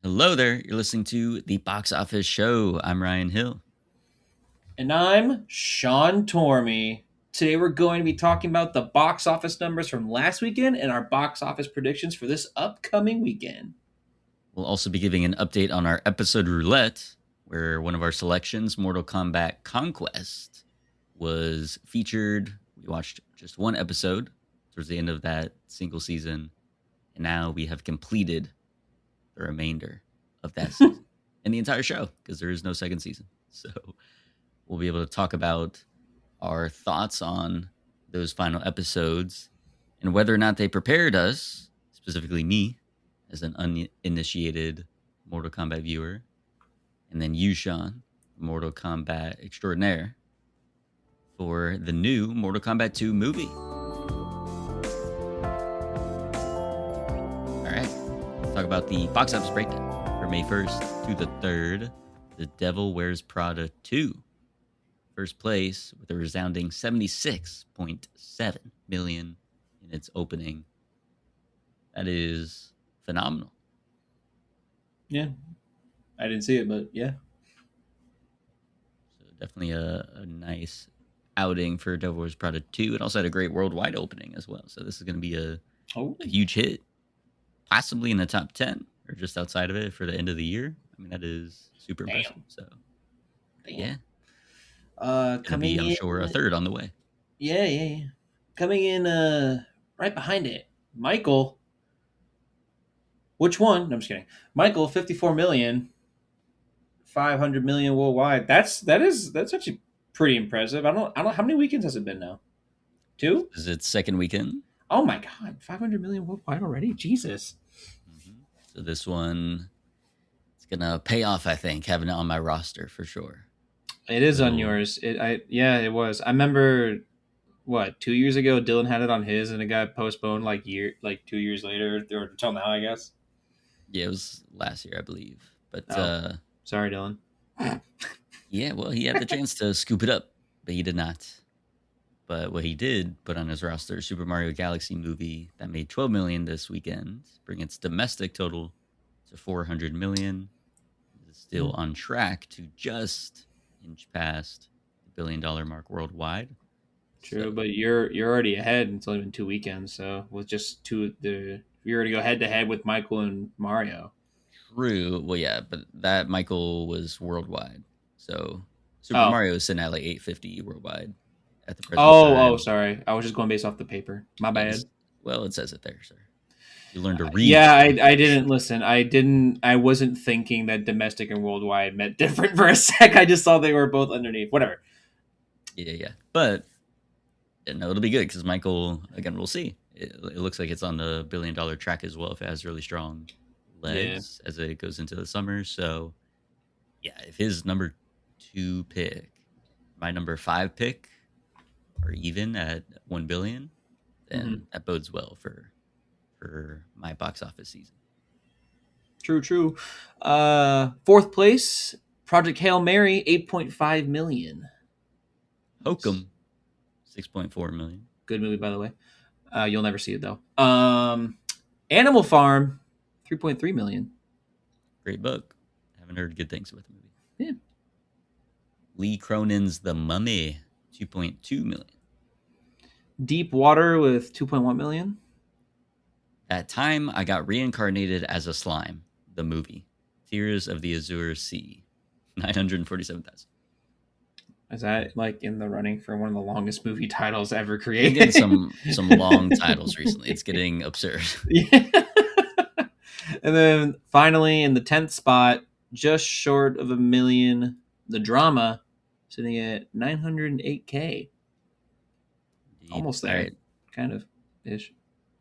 Hello there. You're listening to the Box Office Show. I'm Ryan Hill. And I'm Sean Tormey. Today we're going to be talking about the box office numbers from last weekend and our box office predictions for this upcoming weekend. We'll also be giving an update on our episode Roulette, where one of our selections, Mortal Kombat Conquest, was featured. We watched just one episode towards the end of that single season, and now we have completed the remainder of that season and the entire show because there is no second season. So we'll be able to talk about our thoughts on those final episodes and whether or not they prepared us, specifically me, as an uninitiated Mortal Kombat viewer, and then you, Sean, Mortal Kombat extraordinaire, for the new Mortal Kombat 2 movie. All right, let's talk about the box office breakdown for May 1st to the 3rd. The Devil Wears Prada 2. First place with a resounding 76.7 million in its opening. That is phenomenal. Yeah. I didn't see it, but yeah. So definitely a nice outing for Devil Wears Prada 2. It also had a great worldwide opening as well. So this is going to be a huge hit, possibly in the top 10 or just outside of it for the end of the year. I mean, that is super impressive. So, yeah. Coming I'm in, sure, a third on the way. Yeah. Coming in right behind it, Michael. Which one? No, I'm just kidding. Michael, 54 million, 500 million worldwide. That's actually pretty impressive. I don't know how many weekends has it been now? 2? Is it second weekend? Oh my god, 500 million worldwide already? Jesus. Mm-hmm. So this one, it's gonna pay off, I think, having it on my roster for sure. It is on yours. It was. I remember 2 years ago Dylan had it on his and it got postponed like 2 years later or until now, I guess. Yeah, it was last year, I believe. But sorry, Dylan. Yeah, well, he had the chance to scoop it up, but he did not. But what he did put on his roster, Super Mario Galaxy movie that made 12 million this weekend, bring its domestic total to 400 million. It's still on track to just inch past the $1 billion mark worldwide. True, so, but you're already ahead until even 2 weekends. So with just you're already go head to head with Michael and Mario. True. Well, yeah, but that Michael was worldwide. So Super Mario is sitting at like 850 worldwide at the present time. Oh, sorry. I was just going based off the paper. My bad. Well, it says it there, sir. You learned to read. Yeah, I didn't listen. I wasn't thinking that domestic and worldwide meant different for a sec. I just saw they were both underneath. Whatever. Yeah. But no, it'll be good because Michael, again, we'll see. It looks like it's on the $1 billion track as well if it has really strong legs as it goes into the summer. So, yeah, if his number 2 pick, my number 5 pick, are even at 1 billion, then that bodes well for my box office season. True. 4th place, Project Hail Mary, 8.5 million. Hokum, 6.4 million. Good movie, by the way. You'll never see it though. Animal Farm, 3.3 million. Great book. Haven't heard good things about the movie. Yeah. Lee Cronin's The Mummy, 2.2 million. Deep Water with 2.1 million. That Time I Got Reincarnated as a Slime, the movie. Tears of the Azure Sea, 947,000. Is that like in the running for one of the longest movie titles ever created? Getting some long titles recently. It's getting absurd. Yeah. And then finally in the 10th spot, just short of 1 million, The Drama, sitting at 908K. Almost there. Right. Kind of ish.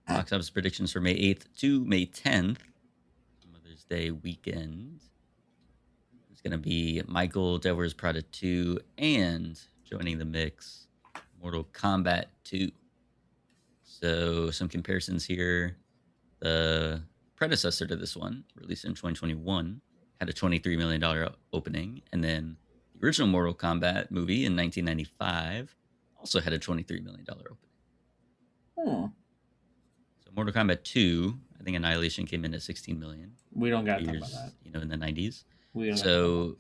Box office predictions for May 8th to May 10th, Mother's Day weekend. It's going to be Michael, Devil Wears Prada 2, and joining the mix, Mortal Kombat 2. So some comparisons here. The predecessor to this one, released in 2021, had a $23 million opening. And then the original Mortal Kombat movie in 1995 also had a $23 million opening. Hmm. So Mortal Kombat 2, I think Annihilation came in at 16 million. We don't got to talk about that. In the 90s. We don't So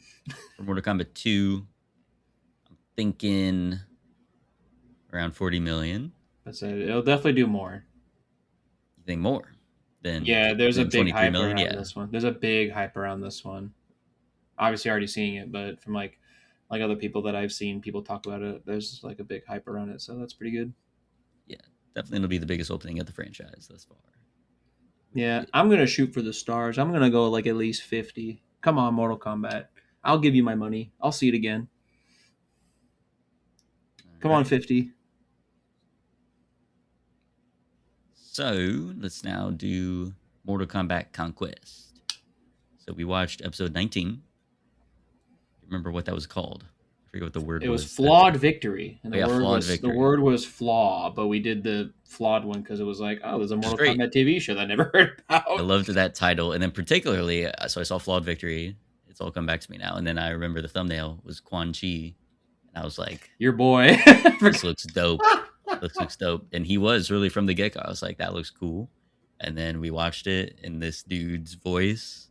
for Mortal Kombat 2, I'm thinking around 40 million. That's it. It'll definitely do more. You think more? Yeah, there's a big hype around yeah. this one. There's a big hype around this one. Obviously, already seeing it, but from like other people that I've seen, people talk about it. There's like a big hype around it, so that's pretty good. Yeah, definitely it'll be the biggest opening of the franchise thus far. Yeah, I'm gonna shoot for the stars. I'm gonna go like at least 50. Come on, Mortal Kombat. I'll give you my money. I'll see it again. Come on, 50. So let's now do Mortal Kombat Conquest. So we watched episode 19. Remember what that was called? I forget what the word was. It was Flawed Victory. And Victory. The word was flaw, but we did the flawed one because it was like, oh, there's a Mortal Kombat TV show that I never heard about. I loved that title. And then particularly, so I saw Flawed Victory. It's all come back to me now. And then I remember the thumbnail was Quan Chi. And I was like, your boy. This looks dope. This looks dope. And he was really from the get-go. I was like, that looks cool. And then we watched it in this dude's voice.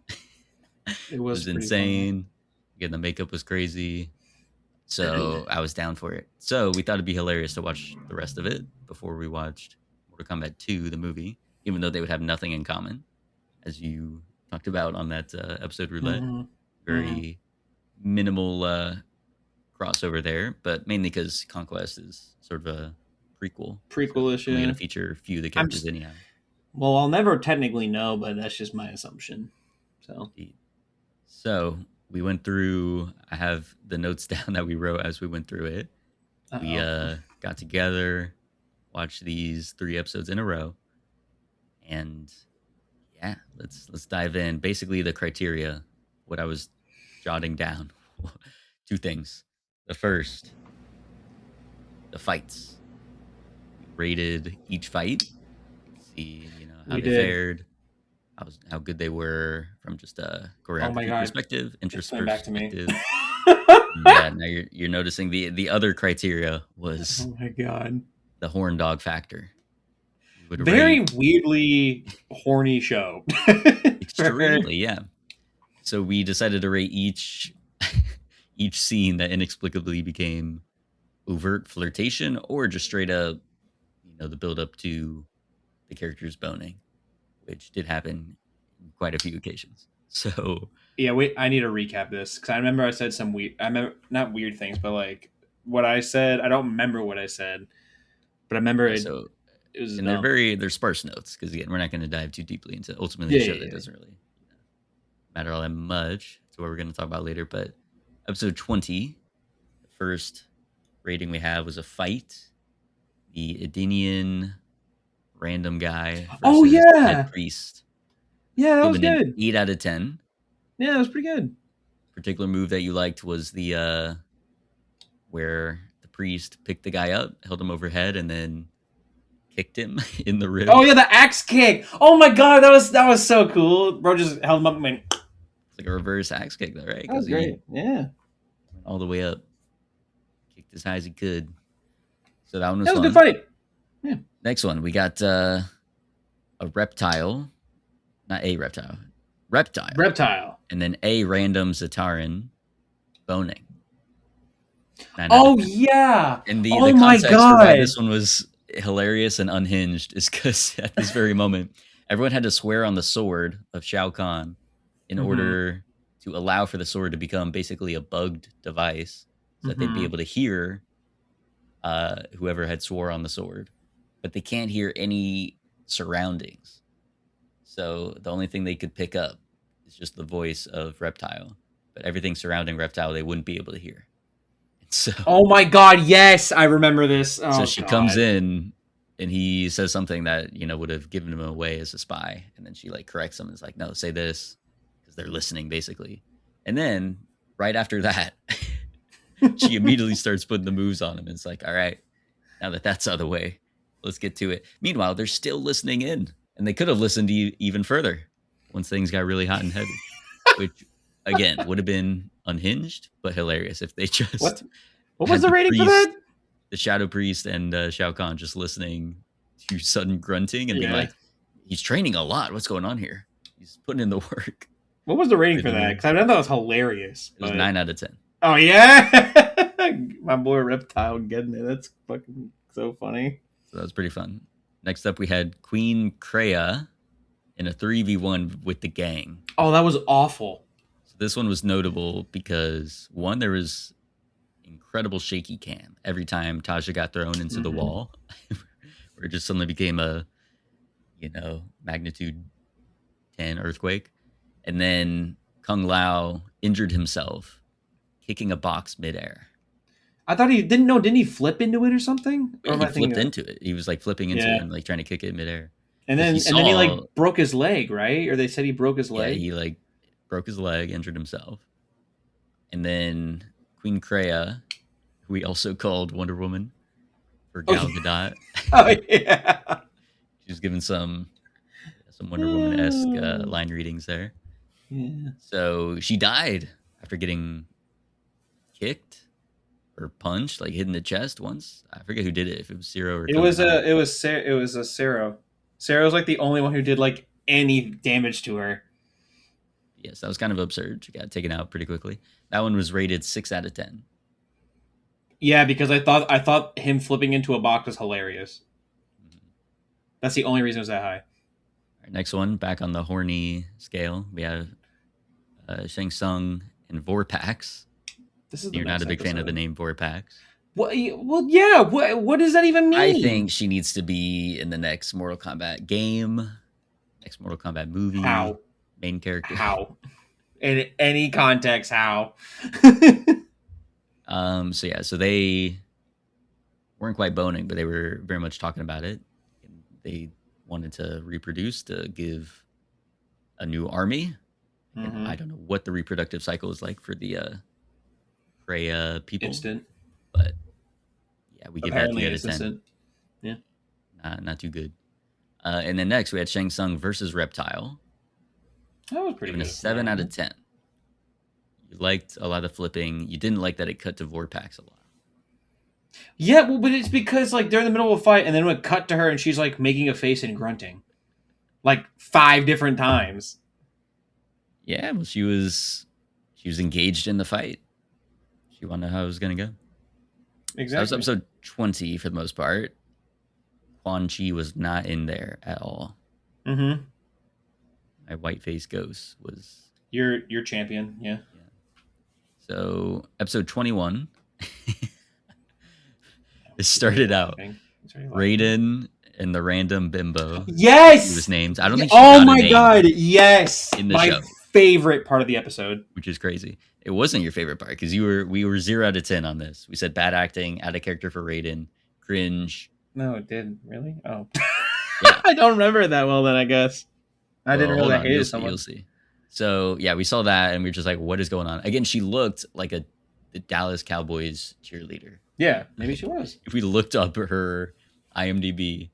It was insane. Again, the makeup was crazy. So I was down for it. So we thought it'd be hilarious to watch the rest of it before we watched Mortal Kombat 2, the movie, even though they would have nothing in common, as you talked about on that episode Roulette. Mm-hmm. Very minimal crossover there, but mainly because Conquest is sort of a prequel. Prequel-ish, so we're going to feature a few of the characters anyhow. Well, I'll never technically know, but that's just my assumption. So we went through, I have the notes down that we wrote as we went through it. Uh-oh. We got together, watched these 3 episodes in a row, and yeah, let's dive in. Basically, the criteria, what I was jotting down, 2 things. The first, the fights. We rated each fight, see how they fared, how good they were from just a choreography perspective, interest perspective. Yeah, now you're noticing the other criteria was, oh my god, the horn dog factor. Very weirdly horny show. Extremely, yeah. So we decided to rate each scene that inexplicably became overt flirtation or just straight up, the build up to the characters boning, which did happen quite a few occasions. So yeah, I need to recap this because I remember I said some weird. I remember not weird things, but like what I said. I don't remember what I said, but I remember it. So it was. And they're sparse notes because again, we're not going to dive too deeply into ultimately a show that doesn't really matter all that much. That's what we're going to talk about later. But episode 20, the first rating we have was a fight. The Edenian random guy. Oh yeah, priest. Yeah, that was good. 8 out of 10. Yeah, that was pretty good. Particular move that you liked was the where the priest picked the guy up, held him overhead, and then kicked him in the ribs. Oh yeah, the axe kick. Oh my god, that was so cool. Bro just held him up and went. It's like a reverse axe kick, though, right? That was great. Yeah. Went all the way up, kicked as high as he could. So that one was fun. A good fight. Yeah. Next one, we got a reptile. Not a reptile. Reptile. And then a random Zataran boning. Oh, yeah. And the context for why this one was hilarious and unhinged is because at this very moment, everyone had to swear on the sword of Shao Kahn in order to allow for the sword to become basically a bugged device so that they'd be able to hear whoever had swore on the sword. But they can't hear any surroundings. So the only thing they could pick up is just the voice of Reptile. But everything surrounding Reptile, they wouldn't be able to hear. So, oh my god, yes, I remember this. Oh, so she comes in and he says something that, would have given him away as a spy. And then she corrects him and is like, no, say this. Because they're listening, basically. And then right after that, she immediately starts putting the moves on him. And it's like, all right, now that that's out of the way, let's get to it. Meanwhile, they're still listening in. And they could have listened even further once things got really hot and heavy, which, again, would have been unhinged, but hilarious if they just... What was the rating for that? The Shadow Priest and Shao Kahn just listening to sudden grunting and being like, he's training a lot. What's going on here? He's putting in the work. What was the rating for Putting that? in- Because I thought that was hilarious. It was But 9 out of 10. oh yeah, my boy Reptile getting it. That's fucking so funny. So that was pretty fun. Next up, we had Queen Kreia in a 3v1 with the gang. Oh, that was awful. So this one was notable because, one, there was incredible shaky cam every time Tasha got thrown into the wall, where it just suddenly became a, magnitude 10 earthquake. And then Kung Lao injured himself kicking a box midair. I thought he didn't know. Didn't he flip into it or something? Yeah, or he flipped into it. He was like flipping into it and like trying to kick it midair. And then he like broke his leg, right? Or they said he broke his leg. Yeah, he like broke his leg, injured himself. And then Queen Kreia, who we also called Wonder Woman for Gal Gadot. Oh yeah. She was given some Wonder Woman-esque line readings there. Yeah. So she died after getting kicked or punched, like hit in the chest once. I forget who did it. If it was Zero or it was a Sarah. Sarah was like the only one who did like any damage to her. Yes, that was kind of absurd. She got taken out pretty quickly. That one was rated 6 out of 10. Yeah, because I thought him flipping into a box was hilarious. That's the only reason it was that high. All right, next one, back on the horny scale, we have Shang Tsung and Vorpax. You're not a big fan of the name Vorpax. What? Well, yeah. What does that even mean? I think she needs to be in the next Mortal Kombat game, next Mortal Kombat movie. How? Main character. How? In any context, how? So they weren't quite boning, but they were very much talking about it. They wanted to reproduce to give a new army. Mm-hmm. I don't know what the reproductive cycle is like for the Kreia people. Instant. But yeah, we give apparently that 3 out of 10. Yeah. Not too good. And then next we had Shang Tsung versus Reptile. That was pretty good. A 7 out of 10. You liked a lot of flipping. You didn't like that it cut to Vorpax a lot. Yeah, well, but it's because like they're in the middle of a fight, and then it would cut to her, and she's like making a face and grunting, like 5 different times. Yeah, well, she was engaged in the fight. She wanted to know how it was going to go. Exactly. So that was episode 20 for the most part. Quan Chi was not in there at all. Mm-hmm. My white face ghost was your champion. Yeah. So episode 21. It started out Raiden and the random bimbo. Yes, he was named. I don't think. Oh my god! Yes, in the my show. Favorite part of the episode, which is crazy. It wasn't your favorite part because we were 0 out of 10 on this. We said bad acting, out of character for Raiden, cringe. No, it did really. Oh, yeah. I don't remember it that well. Then I guess I didn't really hate it so much. You'll see. So yeah, we saw that and we were just like, "What is going on?" Again, she looked like the Dallas Cowboys cheerleader. Yeah, maybe she was. If we looked up her IMDb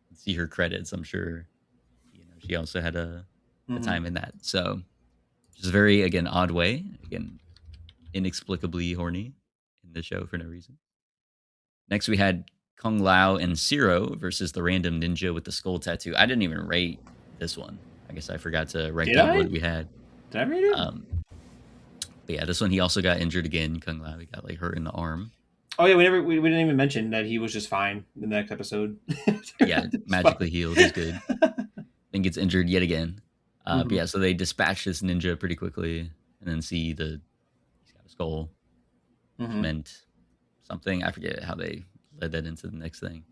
and see her credits, I'm sure she also had a time in that. So just a very, again, odd way. Again, inexplicably horny in the show for no reason. Next, we had Kung Lao and Zero versus the random ninja with the skull tattoo. I didn't even rate this one. I guess I forgot to write down what we had. Did I rate it? But yeah, this one he also got injured again. Kung Lao, he got like hurt in the arm. Oh yeah, we didn't even mention that he was just fine in the next episode. Yeah, magically healed is good. Then gets injured yet again. But yeah, so they dispatch this ninja pretty quickly, and then see he's got a skull, which meant something. I forget how they led that into the next thing.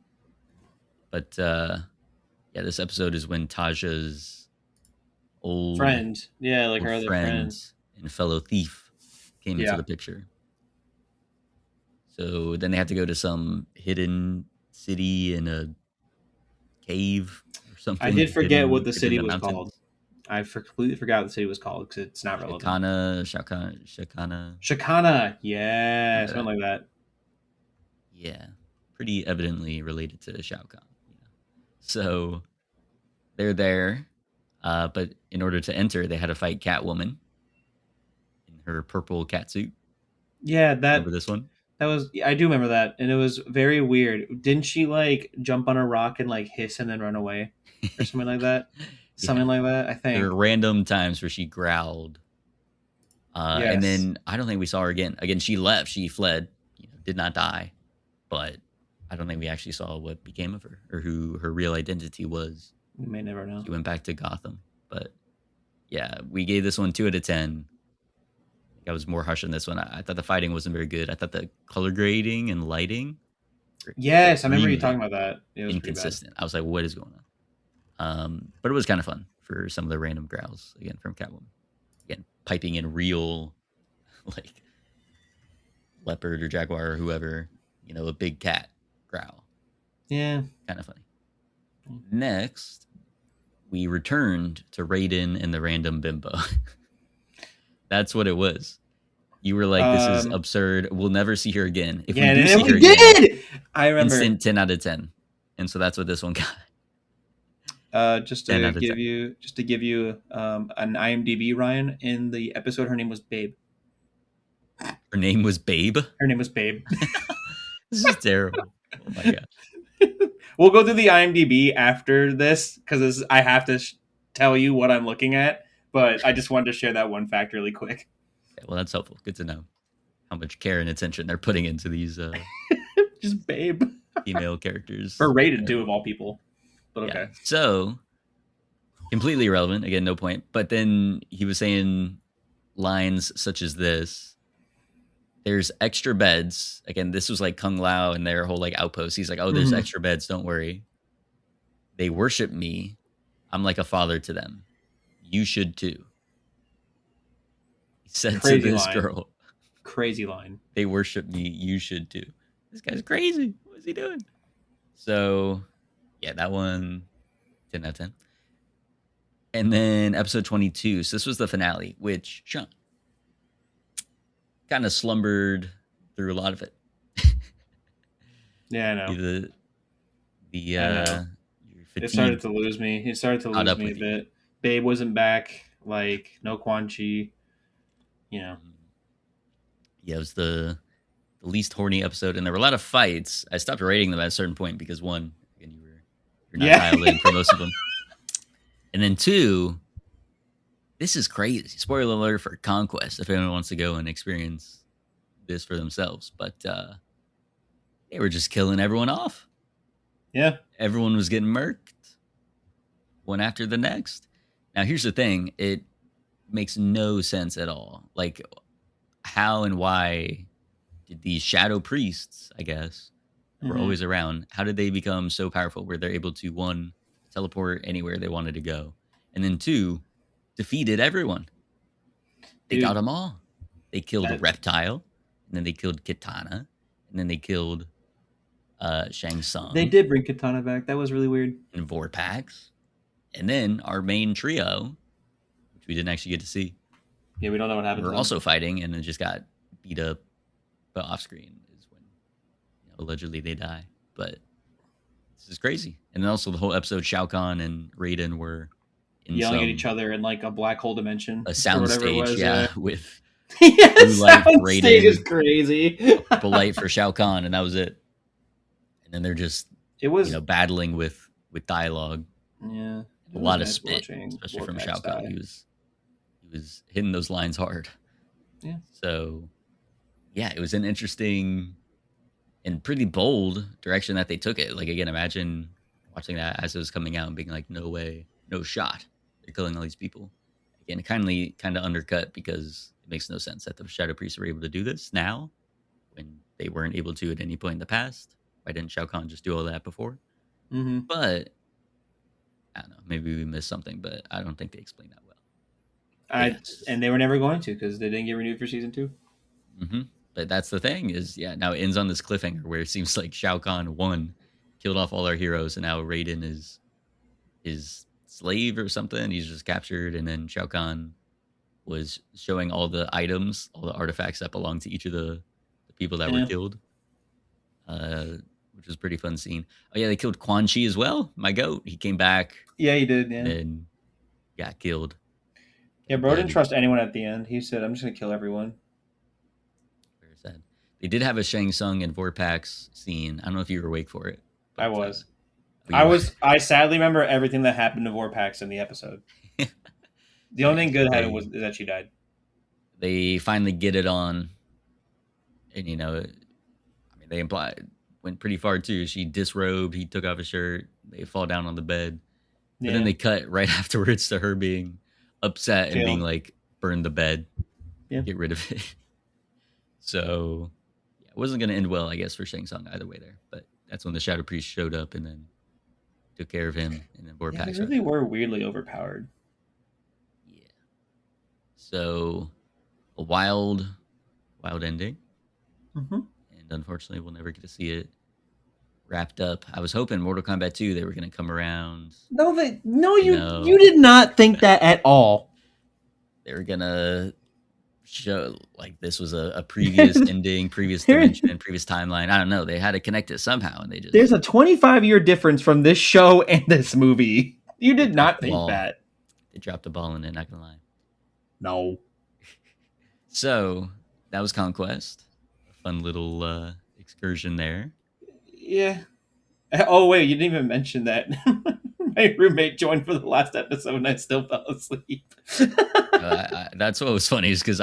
But yeah, this episode is when Tasha's old friend, like her other friend and fellow thief came into the picture. So then they have to go to some hidden city in a cave or something. I did forget what the city was called. I completely forgot what the city was called because it's not relevant. Shakana. Yeah, something like that. Yeah, pretty evidently related to Shao Kahn. So they're there, but in order to enter, they had to fight Catwoman in her purple catsuit. Yeah, Remember this one? I do remember that, and it was very weird. Didn't she like jump on a rock and like hiss and then run away, or something like that? Yeah, Something like that, I there were think. random times where she growled, and Yes. then I don't think we saw her again. Again, she left. She fled. Did not die, but I don't think we actually saw what became of her or who her real identity was. We may never know. She went back to Gotham, but yeah, we gave this one 2 out of 10. I was more harsh on this one. I thought the fighting wasn't very good. I thought the color grading and lighting were Yes, I remember you talking extremely about that. It was pretty bad. inconsistent. I was like, what is going on? But it was kind of fun for some of the random growls again from Catwoman. Again, piping in real like leopard or jaguar or whoever, a big cat growl. Yeah. Kind of funny. Next, we returned to Raiden and the random bimbo. That's what it was. You were like, this is absurd. We'll never see her again. If yeah, we do see we her did. again, I remember. Instant 10 out of 10. And so that's what this one got. Just to give you an IMDb, Ryan, in the episode, her name was Babe. Her name was Babe? Her name was Babe. This is terrible. Oh my gosh. We'll go through the IMDb after this because I have to tell you what I'm looking at. But I just wanted to share that one fact really quick. Yeah, well, that's helpful. Good to know how much care and attention they're putting into these just Babe female characters. For Raiden, too, of all people. But okay. Yeah. So, completely irrelevant. Again, no point. But then he was saying lines such as this. There's extra beds. Again, this was like Kung Lao and their whole like outpost. He's like, oh, there's extra beds. Don't worry. They worship me. I'm like a father to them. You should too. He said crazy to this line. Girl. Crazy line. They worship me. You should too. This guy's crazy. What is he doing? So, yeah, that one, 10 out of 10. And then episode 22. So this was the finale, which Sean kind of slumbered through a lot of it. Yeah, I know. It started to lose me. It started to lose me a bit. Babe wasn't back. Like, no Quan Chi. Yeah, it was the least horny episode, and there were a lot of fights. I stopped rating them at a certain point because one, again, you're not dialed in for most of them, and then two, this is crazy. Spoiler alert for Conquest if anyone wants to go and experience this for themselves. But they were just killing everyone off. Yeah, everyone was getting murked, one after the next. Now here's the thing: it makes no sense at all. Like, how and why did these shadow priests, I guess, were always around, how did they become so powerful where they're able to, one, teleport anywhere they wanted to go, and then two, defeated everyone? They got them all. They killed Reptile, and then they killed Kitana, and then they killed Shang Tsung. They did bring Kitana back. That was really weird. And Vorpax. And then our main trio, we didn't actually get to see. Yeah, we don't know what happened. We're also fighting, and then just got beat up, but off screen is when allegedly they die. But this is crazy. And then also the whole episode, Shao Kahn and Raiden were yelling at each other in like a black hole dimension, a soundstage, with blue light for Raiden. Is crazy. Purple light for Shao Kahn, and that was it. And then they're just battling with dialogue. Yeah, a lot of spit, especially from Shao Kahn. He was hitting those lines hard. Yeah. So, yeah, it was an interesting and pretty bold direction that they took it. Like, again, imagine watching that as it was coming out and being like, no way, no shot. They're killing all these people. Again, kind of undercut because it makes no sense that the Shadow Priests were able to do this now when they weren't able to at any point in the past. Why didn't Shao Kahn just do all that before? Mm-hmm. But I don't know. Maybe we missed something, but I don't think they explained that well. And they were never going to because they didn't get renewed for season 2. Mm-hmm. But that's the thing is, now it ends on this cliffhanger where it seems like Shao Kahn killed off all our heroes, and now Raiden is his slave or something. He's just captured, and then Shao Kahn was showing all the items, all the artifacts that belong to each of the people that were killed, which was a pretty fun scene. Oh yeah, they killed Quan Chi as well. My goat, he came back. Yeah, he did. Yeah, and got killed. Yeah, bro didn't trust anyone at the end. He said, "I'm just gonna kill everyone." Very sad. They did have a Shang Tsung and Vorpax scene. I don't know if you were awake for it, I but was. you were. I sadly remember everything that happened to Vorpax in the episode. The only Yeah, thing so good had it was is that she died. they finally get it on, and I mean, they went pretty far too. She disrobed, he took off his shirt, they fall down on the bed, but then Yeah. they cut right afterwards to her being upset and being Killed. like, "Burn the bed, Yeah. get rid of it." So yeah, it wasn't going to end well, I guess, for Shang Tsung either way there. But that's when the Shadow Priest showed up and then took care of him, and then Yeah, they Vorpax. really were weirdly overpowered. Yeah. So a wild ending, Mm-hmm. and unfortunately, we'll never get to see it wrapped up. I was hoping Mortal Kombat 2 they were going to come around. No, You you did not think that at all. They were going to show like this was a previous ending, previous dimension, previous timeline. I don't know. They had to connect it somehow, and they just There's a 25-year difference from this show and this movie. You did not think ball. that. They dropped the ball in it. Not gonna lie. No. So that was Conquest. A fun little excursion there. Yeah. Oh wait, you didn't even mention that. My roommate joined for the last episode, and I still fell asleep. That's what was funny is because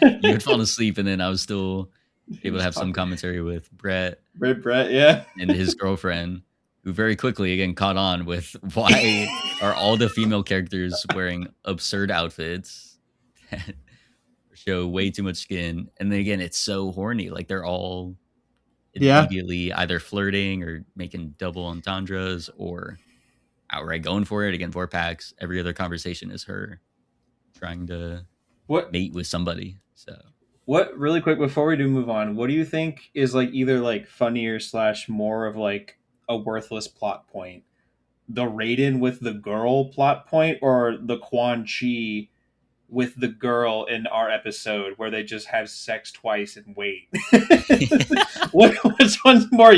you had fallen asleep, and then I was still able to have some commentary with Brett, yeah, and his girlfriend, who very quickly again caught on with why are all the female characters wearing absurd outfits that show way too much skin, and then again it's so horny, like they're all immediately either flirting or making double entendres or outright going for it. Again, Vorpax, every other conversation is her trying to mate with somebody. So what, really quick before we do move on, what do you think is like either like funnier / more of like a worthless plot point? The Raiden with the girl plot point, or the Quan Chi with the girl in our episode where they just have sex twice and wait? Which one's more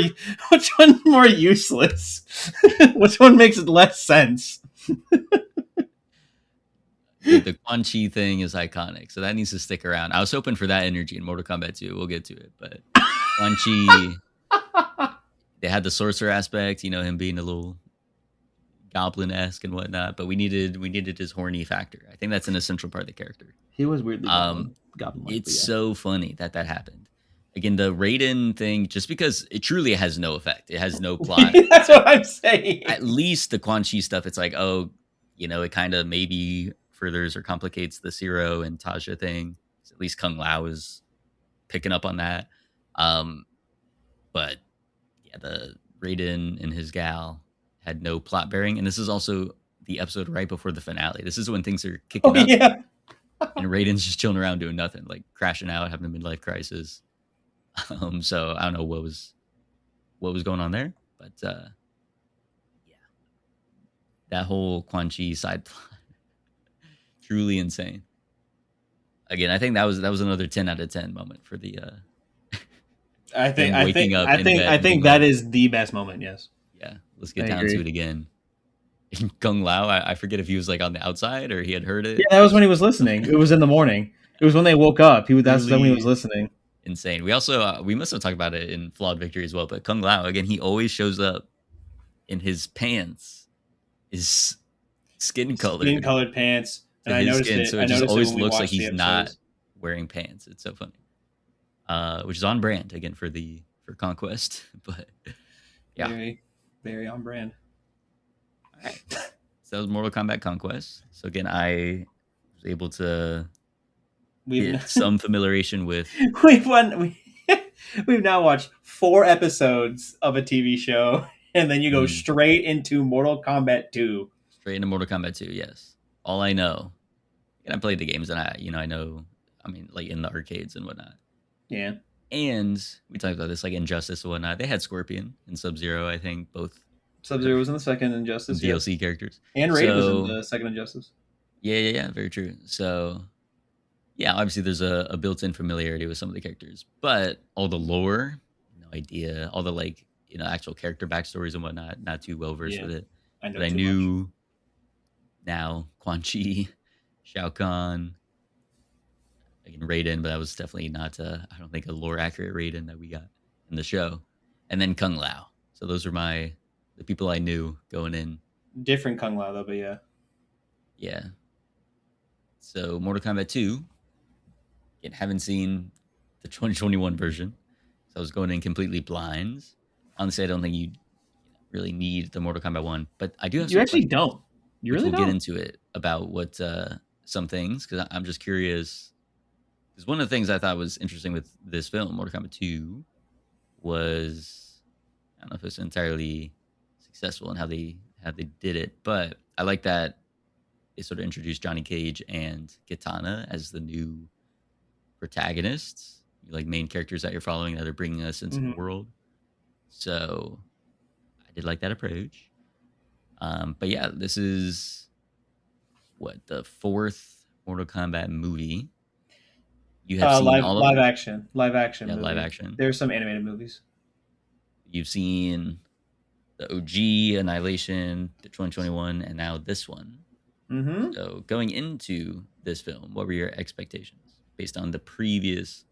useless? Which one makes less sense? the Quan Chi thing is iconic, so that needs to stick around. I was hoping for that energy in Mortal Kombat 2. We'll get to it, but Quan Chi, they had the sorcerer aspect, him being a little goblin-esque and whatnot, but we needed his horny factor. I think that's an essential part of the character. He was weirdly goblin. It's so funny that happened. Again, the Raiden thing, just because it truly has no effect. It has no plot. That's what I'm saying. At least the Quan Chi stuff, it's like, oh, it kind of maybe furthers or complicates the Zero and Tasha thing. At least Kung Lao is picking up on that. But yeah, the Raiden and his gal had no plot bearing. And this is also the episode right before the finale. This is when things are kicking up. Yeah. And Raiden's just chilling around doing nothing, like crashing out, having a midlife crisis. So I don't know what was going on there, but yeah, that whole Quan Chi side plot, truly insane. Again, I think that was another 10 out of 10 moment for the. I think that is the best moment. Yes. Yeah, let's get down to it again. Kung Lao, I forget if he was like on the outside or he had heard it. Yeah, that was when he was listening. It was in the morning. It was when they woke up. That's when he was listening. Insane. We also we must have talked about it in Flawed Victory as well. But Kung Lao, again, he always shows up in his pants, his skin-colored pants, and I noticed it. So it just always looks like he's not wearing pants. It's so funny, which is on brand again for Conquest. But yeah, very, very on brand. All right. So that was Mortal Kombat Conquest. So again, I was able to get some familiarization with. We've now watched 4 episodes of a TV show, and then you go straight into Mortal Kombat 2. Straight into Mortal Kombat 2, yes. All I know, and I played the games, and I know, I mean, like in the arcades and whatnot. Yeah. And we talked about this, like Injustice and whatnot. They had Scorpion and Sub-Zero, I think, both. Sub-Zero was in the second Injustice. DLC characters. And Raiden was in the second Injustice. Yeah, very true. So, yeah, obviously there's a built-in familiarity with some of the characters. But all the lore, no idea. All the, actual character backstories and whatnot, not too well-versed with it. But I knew now Quan Chi, Shao Kahn, like in Raiden, but that was definitely not I don't think a lore accurate Raiden that we got in the show. And then Kung Lao. So those are the people I knew going in. Different Kung Lao though, but yeah. Yeah. So Mortal Kombat 2, again, haven't seen the 2021 version. So I was going in completely blind. Honestly, I don't think you really need the Mortal Kombat 1, but I do have You some actually questions, don't. You which really we'll get don't. into it about what some things, because I'm just curious. Because one of the things I thought was interesting with this film, Mortal Kombat 2, was I don't know if it's entirely successful in how they did it, but I like that they sort of introduced Johnny Cage and Katana as the new protagonists, like main characters that you're following that are bringing us into the Mm-hmm. world. So I did like that approach. But yeah, this is what the fourth Mortal Kombat movie. You have seen Live all of live them? action live action Yeah, live movie. action. There's some animated movies. You've seen the OG, Annihilation, the 2021, and now this one. Mm-hmm. So going into this film, what were your expectations based on the previous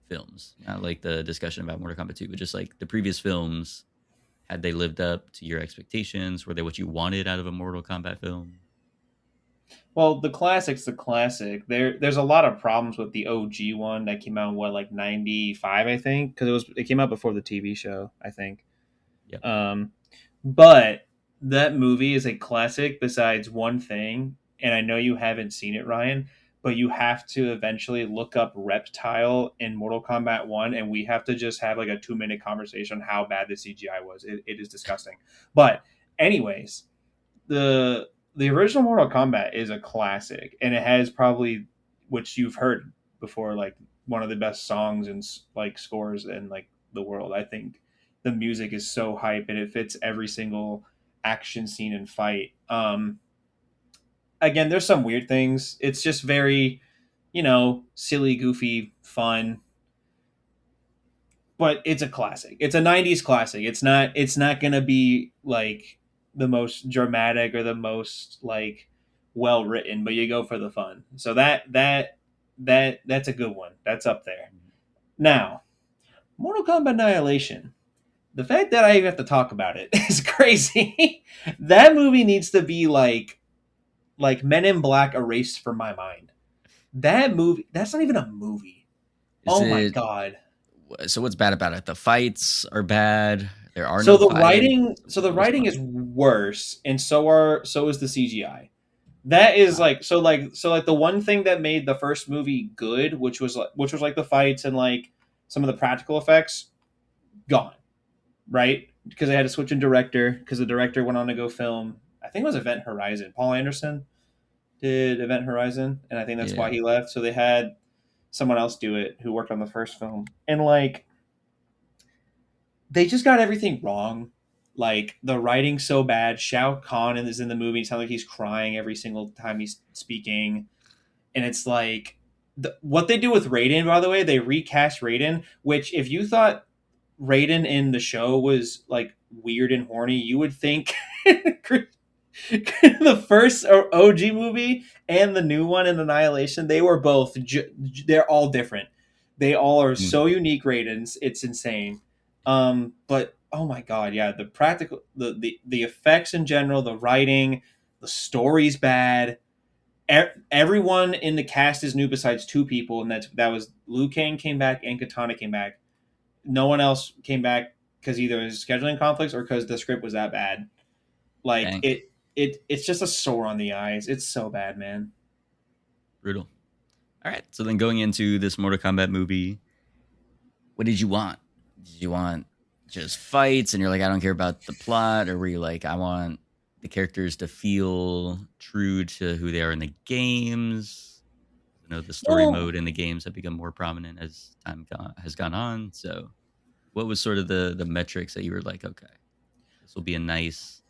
films? Not like the discussion about Mortal Kombat 2, but just like the previous films. Had they lived up to your expectations? Were they what you wanted out of a Mortal Kombat film? Well, the classic's the classic. There's a lot of problems with the OG one that came out in what, like 95, I think, because it came out before the TV show, I think. Yep. Um, but that movie is a classic besides one thing, and I know you haven't seen it, Ryan, but you have to eventually look up Reptile in Mortal Kombat 1, and we have to just have like a 2-minute conversation on how bad the CGI was. It is disgusting. But anyways, the original Mortal Kombat is a classic, and it has probably, which you've heard before, like one of the best songs and like scores in like the world. I think the music is so hype and it fits every single action scene and fight. Again, there's some weird things. It's just very, silly, goofy, fun, but it's a classic. It's a 90s classic. It's not going to be like the most dramatic or the most like well written, but you go for the fun. So that's a good one. That's up there. Now, Mortal Kombat Annihilation. The fact that I even have to talk about it is crazy. That movie needs to be like Men in Black erased from my mind. That movie, that's not even a movie. Is Oh my it god. so? What's bad about it? The fights are bad. There are So no the fights. writing, so the What was writing wrong? is worse, and so is the CGI. That is Ah, like the one thing that made the first movie good, which was like the fights and like some of the practical effects, gone, right? Because they had to switch in director because the director went on to go film. I think it was Event Horizon. Paul Anderson did Event Horizon, and I think that's yeah. why he left. So they had someone else do it who worked on the first film, and like they just got everything wrong. Like the writing's so bad. Shao Kahn is in the movie. It sounds like he's crying every single time he's speaking, and it's like what they do with Raiden. By the way, they recast Raiden. Which, if you thought Raiden in the show was like weird and horny, you would think the first OG movie and the new one in Annihilation, they were both they're all different. They all are Mm. so unique Raidens. It's insane. But oh my god, yeah, the practical the effects in general, the writing, the story's bad. Everyone in the cast is new besides two people, and that was Liu Kang came back and Katana came back. No one else came back because either it was scheduling conflicts or because the script was that bad. Like Dang, it's just a sore on the eyes. It's so bad, man. brutal. All right. So then going into this Mortal Kombat movie, what did you want? Did you want just fights and you're like, I don't care about the plot? Or were you like, I want the characters to feel true to who they are in the games? You know, the story Well, mode in the games have become more prominent as has gone on. So what was sort of the metrics that you were like, okay, this will be a nice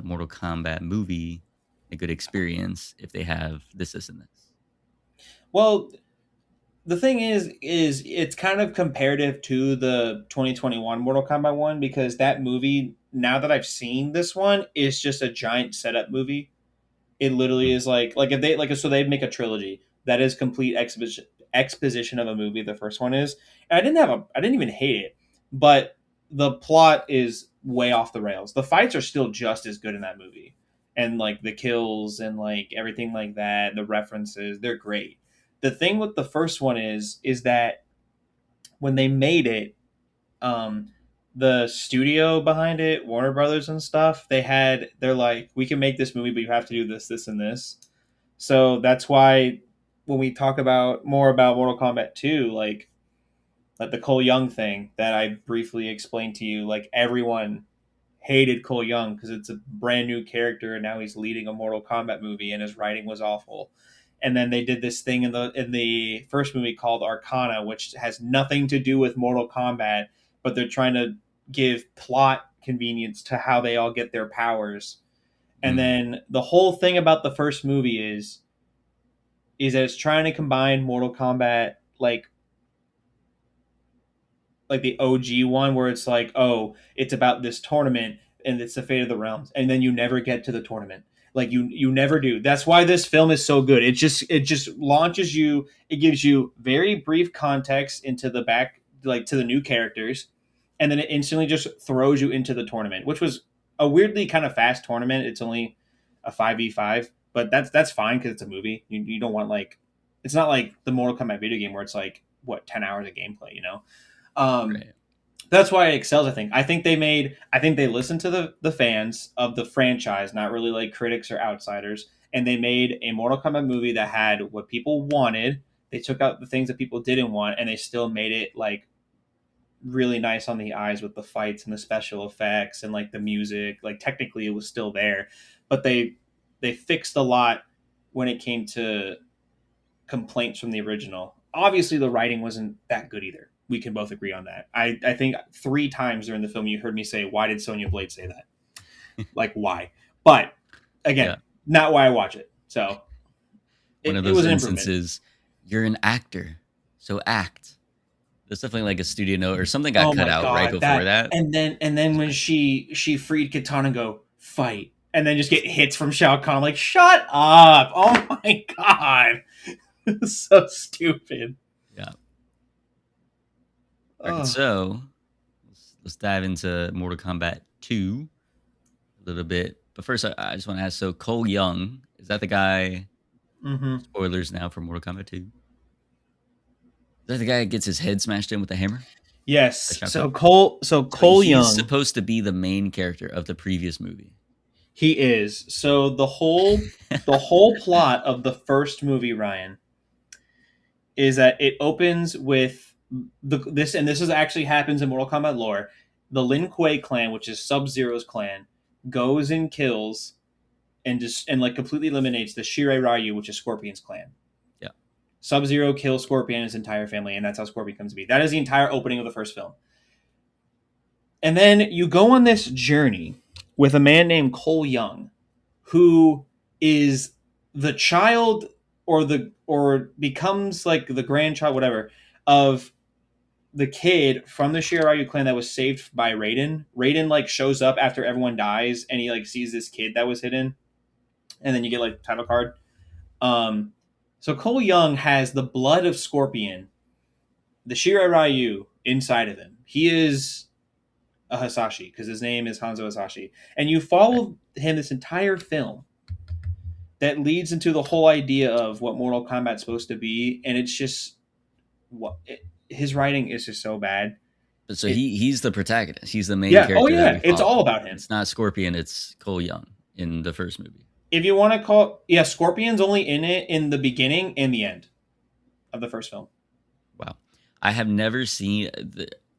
Mortal Kombat movie, a good experience if they have this, and this? well, the thing is it's kind of comparative to the 2021 Mortal Kombat one because that movie, now that I've seen this one, is just a giant setup movie. It literally Mm. is like if they like so they'd make a trilogy. that is complete exposition of a movie. The first one is, and I didn't even hate it, but the plot is way off the rails. The fights are still just as good in that movie, and like the kills and like everything like that, the references, they're great. The thing with the first one is that when they made it, um, the studio behind it, Warner Brothers and stuff, they're like, we can make this movie, but you have to do this, this, and this. So that's why when we talk about more about Mortal Kombat 2, like the Cole Young thing that I briefly explained to you, like everyone hated Cole Young because it's a brand new character and now he's leading a Mortal Kombat movie and his writing was awful. And then they did this thing in the first movie called Arcana, which has nothing to do with Mortal Kombat, but they're trying to give plot convenience to how they all get their powers. And then the whole thing about the first movie is that it's trying to combine Mortal Kombat like the OG one where it's like, oh, it's about this tournament and it's the fate of the realms, and then you never get to the tournament. Like you never do. That's why this film is so good. It just launches you. It gives you very brief context into the back, like to the new characters, and then it instantly just throws you into the tournament, which was a weirdly kind of fast tournament. It's only a 5v5, but that's fine because it's a movie. You don't want like, it's not like the Mortal Kombat video game where it's like what 10 hours of gameplay, you know. Right. That's why it excels. I think they listened to the fans of the franchise, not really like critics or outsiders, and they made a Mortal Kombat movie that had what people wanted. They took out the things that people didn't want, and they still made it like really nice on the eyes with the fights and the special effects and like the music. Like technically, it was still there, but they fixed a lot when it came to complaints from the original. Obviously, the writing wasn't that good either. We can both agree on that. I think 3 times during the film you heard me say, why did Sonya Blade say that? Like, why? But again, Yeah. not why I watch it. So One of it those was an improvement. instances, you're an actor, so act. There's definitely like a studio note or something got cut out right before that. And then when she freed Katana and go, fight. And then just get hits from Shao Kahn. I'm like, shut up. Oh my God. So stupid. Yeah. All right, so let's dive into Mortal Kombat 2 a little bit. But first, I just want to ask, so Cole Young, is that the guy, spoilers now for Mortal Kombat 2? Is that the guy that gets his head smashed in with a hammer? Yes. So Cole Young, he's supposed to be the main character of the previous movie. He is. So the whole plot of the first movie, Ryan, is that it opens with this is actually happens in Mortal Kombat lore. The Lin Kuei clan, which is Sub-Zero's clan, goes and kills and like completely eliminates the Shirai Ryu, which is Scorpion's clan. Yeah. Sub-Zero kills Scorpion and his entire family, and that's how Scorpion comes to be. That is the entire opening of the first film. And then you go on this journey with a man named Cole Young, who is the child or becomes like the grandchild, whatever, of the kid from the Shirai clan that was saved by Raiden. Raiden like shows up after everyone dies, and he like sees this kid that was hidden, and then you get like title card. So Cole Young has the blood of Scorpion, the Shirai Ryu inside of him. He is a Hasashi because his name is Hanzo Hasashi, and you follow him this entire film. That leads into the whole idea of what Mortal Kombat's supposed to be, and it's just his writing is just so bad. So he's the protagonist. He's the main character. Oh yeah, it's all about him. It's not Scorpion. It's Cole Young in the first movie. If you want to call, Scorpion's only in it in the beginning and the end of the first film. Wow, I have never seen.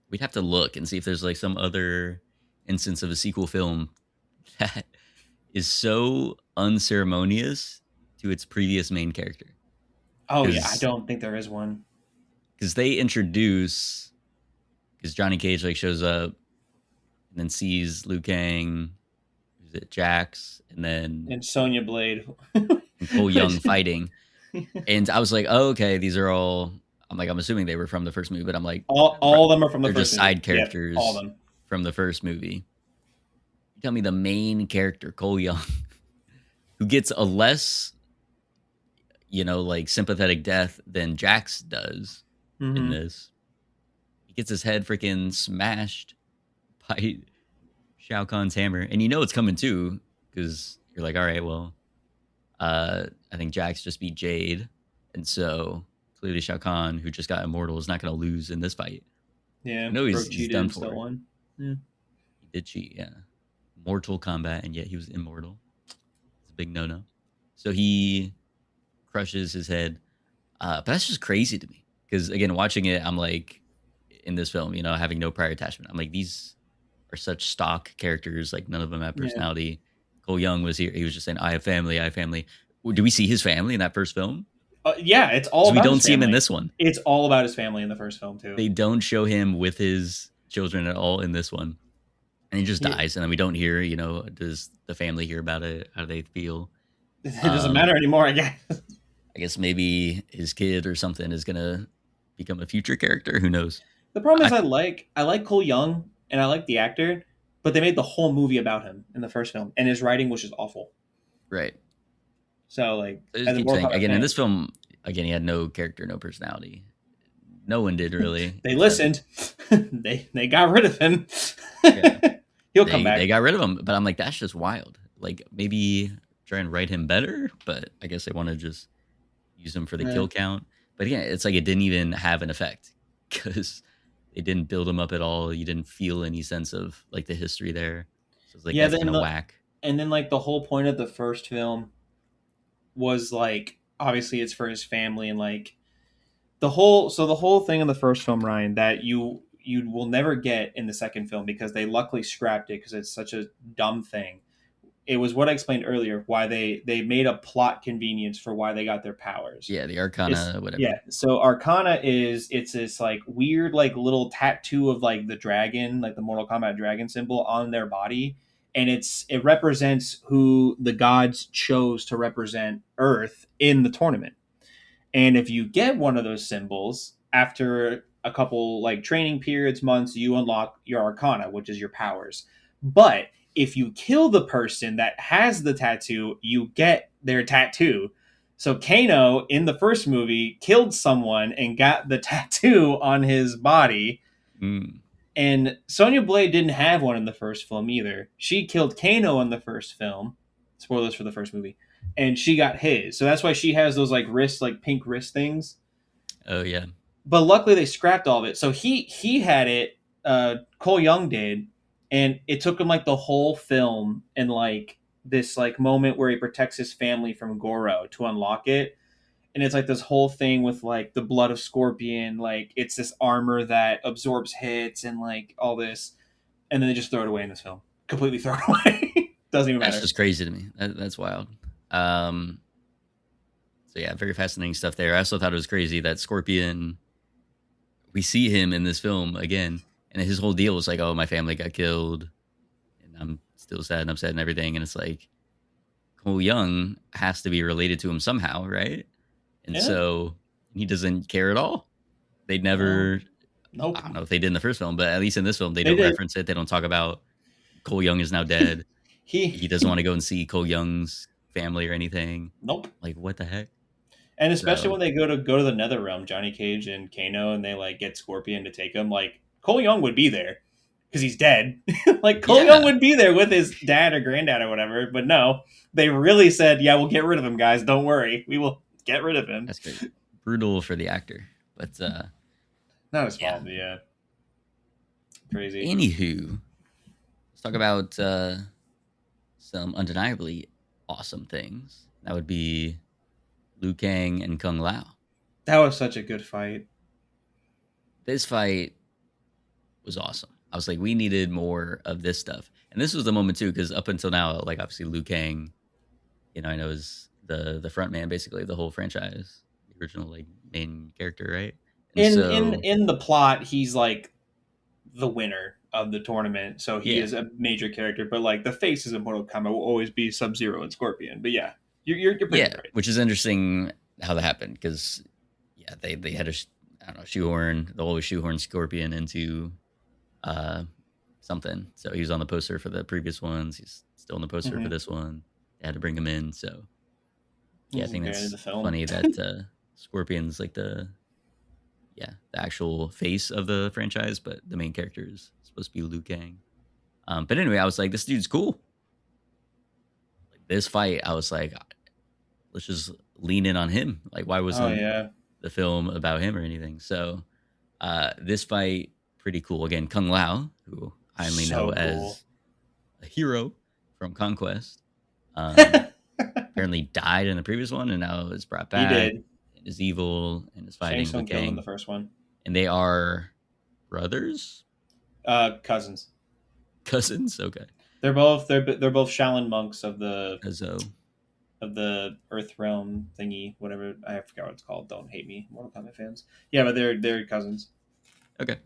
We'd have to look and see if there's like some other instance of a sequel film that is so unceremonious to its previous main character. Oh yeah, I don't think there is one. Because they introduce, because Johnny Cage like shows up and then sees Liu Kang, is it Jax, and Sonya Blade and Cole Young fighting, and I was like, oh okay, these are all. I'm assuming they were from the first movie, but I'm like, all of them are from the first. They're just side characters, all of them from the first movie. You tell me the main character, Cole Young, who gets a less, like sympathetic death than Jax does in Mm-hmm. this. He gets his head freaking smashed by Shao Kahn's hammer, and it's coming too because you're like, all right, well, I think Jax just beat Jade, and so clearly Shao Kahn, who just got immortal, is not going to lose in this fight. Yeah, I know Brooke he's cheated done and still for. won. Yeah. He did cheat, yeah. Mortal Kombat, and yet he was immortal. It's a big no-no. So he crushes his head. But that's just crazy to me because again, watching it, I'm like, in this film, having no prior attachment, I'm like, these are such stock characters. Like none of them have Yeah. personality. Cole Young was here. He was just saying, "I have family. I have family." Do we see his family in that first film? Yeah, it's all Because we about his don't see him in family. this one. It's all about his family in the first film too. They don't show him with his children at all in this one, and he just Yeah. dies. And then we don't hear. Does the family hear about it? How do they feel? It doesn't matter anymore, I guess. I guess maybe his kid or something is gonna become a future character. Who knows? The problem is I, I like Cole Young and I like the actor, but they made the whole movie about him in the first film, and his writing was just awful. right. So like, I just as a keep Mortal saying Kombat again in fan, this film. Again, he had no character, no personality. No one did really. they Except listened. they got rid of him. yeah, He'll come they back. got rid of him. But I'm like, that's just wild. Like maybe try and write him better. But I guess they want to just use him for the Yeah. kill count. But again, it's like it didn't even have an effect because they didn't build him up at all. You didn't feel any sense of like the history there. So it's like Yeah, that's then kind of whack. and then like the whole point of the first film was like obviously it's for his family and like the whole thing in the first film, Ryan, that you will never get in the second film because they luckily scrapped it because it's such a dumb thing. It was what I explained earlier why they made a plot convenience for why they got their powers. Yeah, the It's Arcana, whatever. yeah. So Arcana it's this like weird like little tattoo of like the dragon, like the Mortal Kombat dragon symbol on their body, and it represents who the gods chose to represent Earth in the tournament. And if you get one of those symbols after a couple like training periods, months, you unlock your Arcana, which is your powers. But if you kill the person that has the tattoo, you get their tattoo. So Kano in the first movie killed someone and got the tattoo on his body. Mm. And Sonya Blade didn't have one in the first film either. She killed Kano in the first film. Spoilers for the first movie. And she got his. So that's why she has those like wrist, like pink wrist things. Oh yeah. But luckily they scrapped all of it. So he had it, Cole Young did, and it took him like the whole film and like this like moment where he protects his family from Goro to unlock it. And it's like this whole thing with like the blood of Scorpion, like it's this armor that absorbs hits and like all this, and then they just throw it away in this film, completely throw it away. Doesn't even That's matter. just crazy to me. That's wild. Um, so yeah, very fascinating stuff there. I also thought it was crazy that Scorpion, we see him in this film again, and his whole deal was like, "Oh, my family got killed, and I'm still sad and upset and everything." And it's like Cole Young has to be related to him somehow, right? And Yeah. so he doesn't care at all. They No. never. Nope. I don't know if they did in the first film, but at least in this film, they They don't did. reference it. They don't talk about Cole Young is now dead. He. He doesn't want to go and see Cole Young's family or anything. Nope. Like, what the heck? And especially So when they go to the Nether Realm, Johnny Cage and Kano, and they like get Scorpion to take him. Like Cole Young would be there because he's dead. Like Cole Young yeah, would be there with his dad or granddad or whatever. But no, they really said, "Yeah, we'll get rid of him, guys. Don't worry, we will get rid of him." that's great. Brutal for the actor, but Not his yeah. fault. But yeah, crazy. Anywho, let's talk about some undeniably awesome things. That would be Liu Kang and Kung Lao. That was such a good fight. This fight was awesome. I was like, we needed more of this stuff, and this was the moment too, because up until now, like obviously Liu Kang, I know is the front man basically of the whole franchise, the original like main character, right? And In the plot, he's like the winner of the tournament, so he yeah, is a major character. But like the faces of Mortal Kombat will always be Sub Zero and Scorpion. But yeah, you're pretty yeah, right. which is interesting how that happened because yeah, they had a I don't know shoehorn. They'll always shoehorn Scorpion into uh something. So he was on the poster for the previous ones. He's still on the poster for Mm-hmm. this one. They had to bring him in. So Yeah, I This is think barely that's the film. funny that Scorpion's like the actual face of the franchise, but the main character is supposed to be Liu Kang. But anyway, I was like, this dude's cool. Like this fight, I was like, let's just lean in on him. Like, why Oh wasn't yeah, the film about him or anything? So this fight, pretty cool. Again, Kung Lao, who I only know so cool. as a hero from Conquest, apparently died in the previous one and now is brought He back did. and is evil and is Shang fighting Liu Tsung killed him in the Kang. first one. And they are brothers, Cousins. cousins. Okay, They're both Shaolin monks of the Kazo. Earth Realm thingy, whatever. I forgot what it's called. Don't hate me, Mortal Kombat fans. Yeah, but they're cousins. Okay.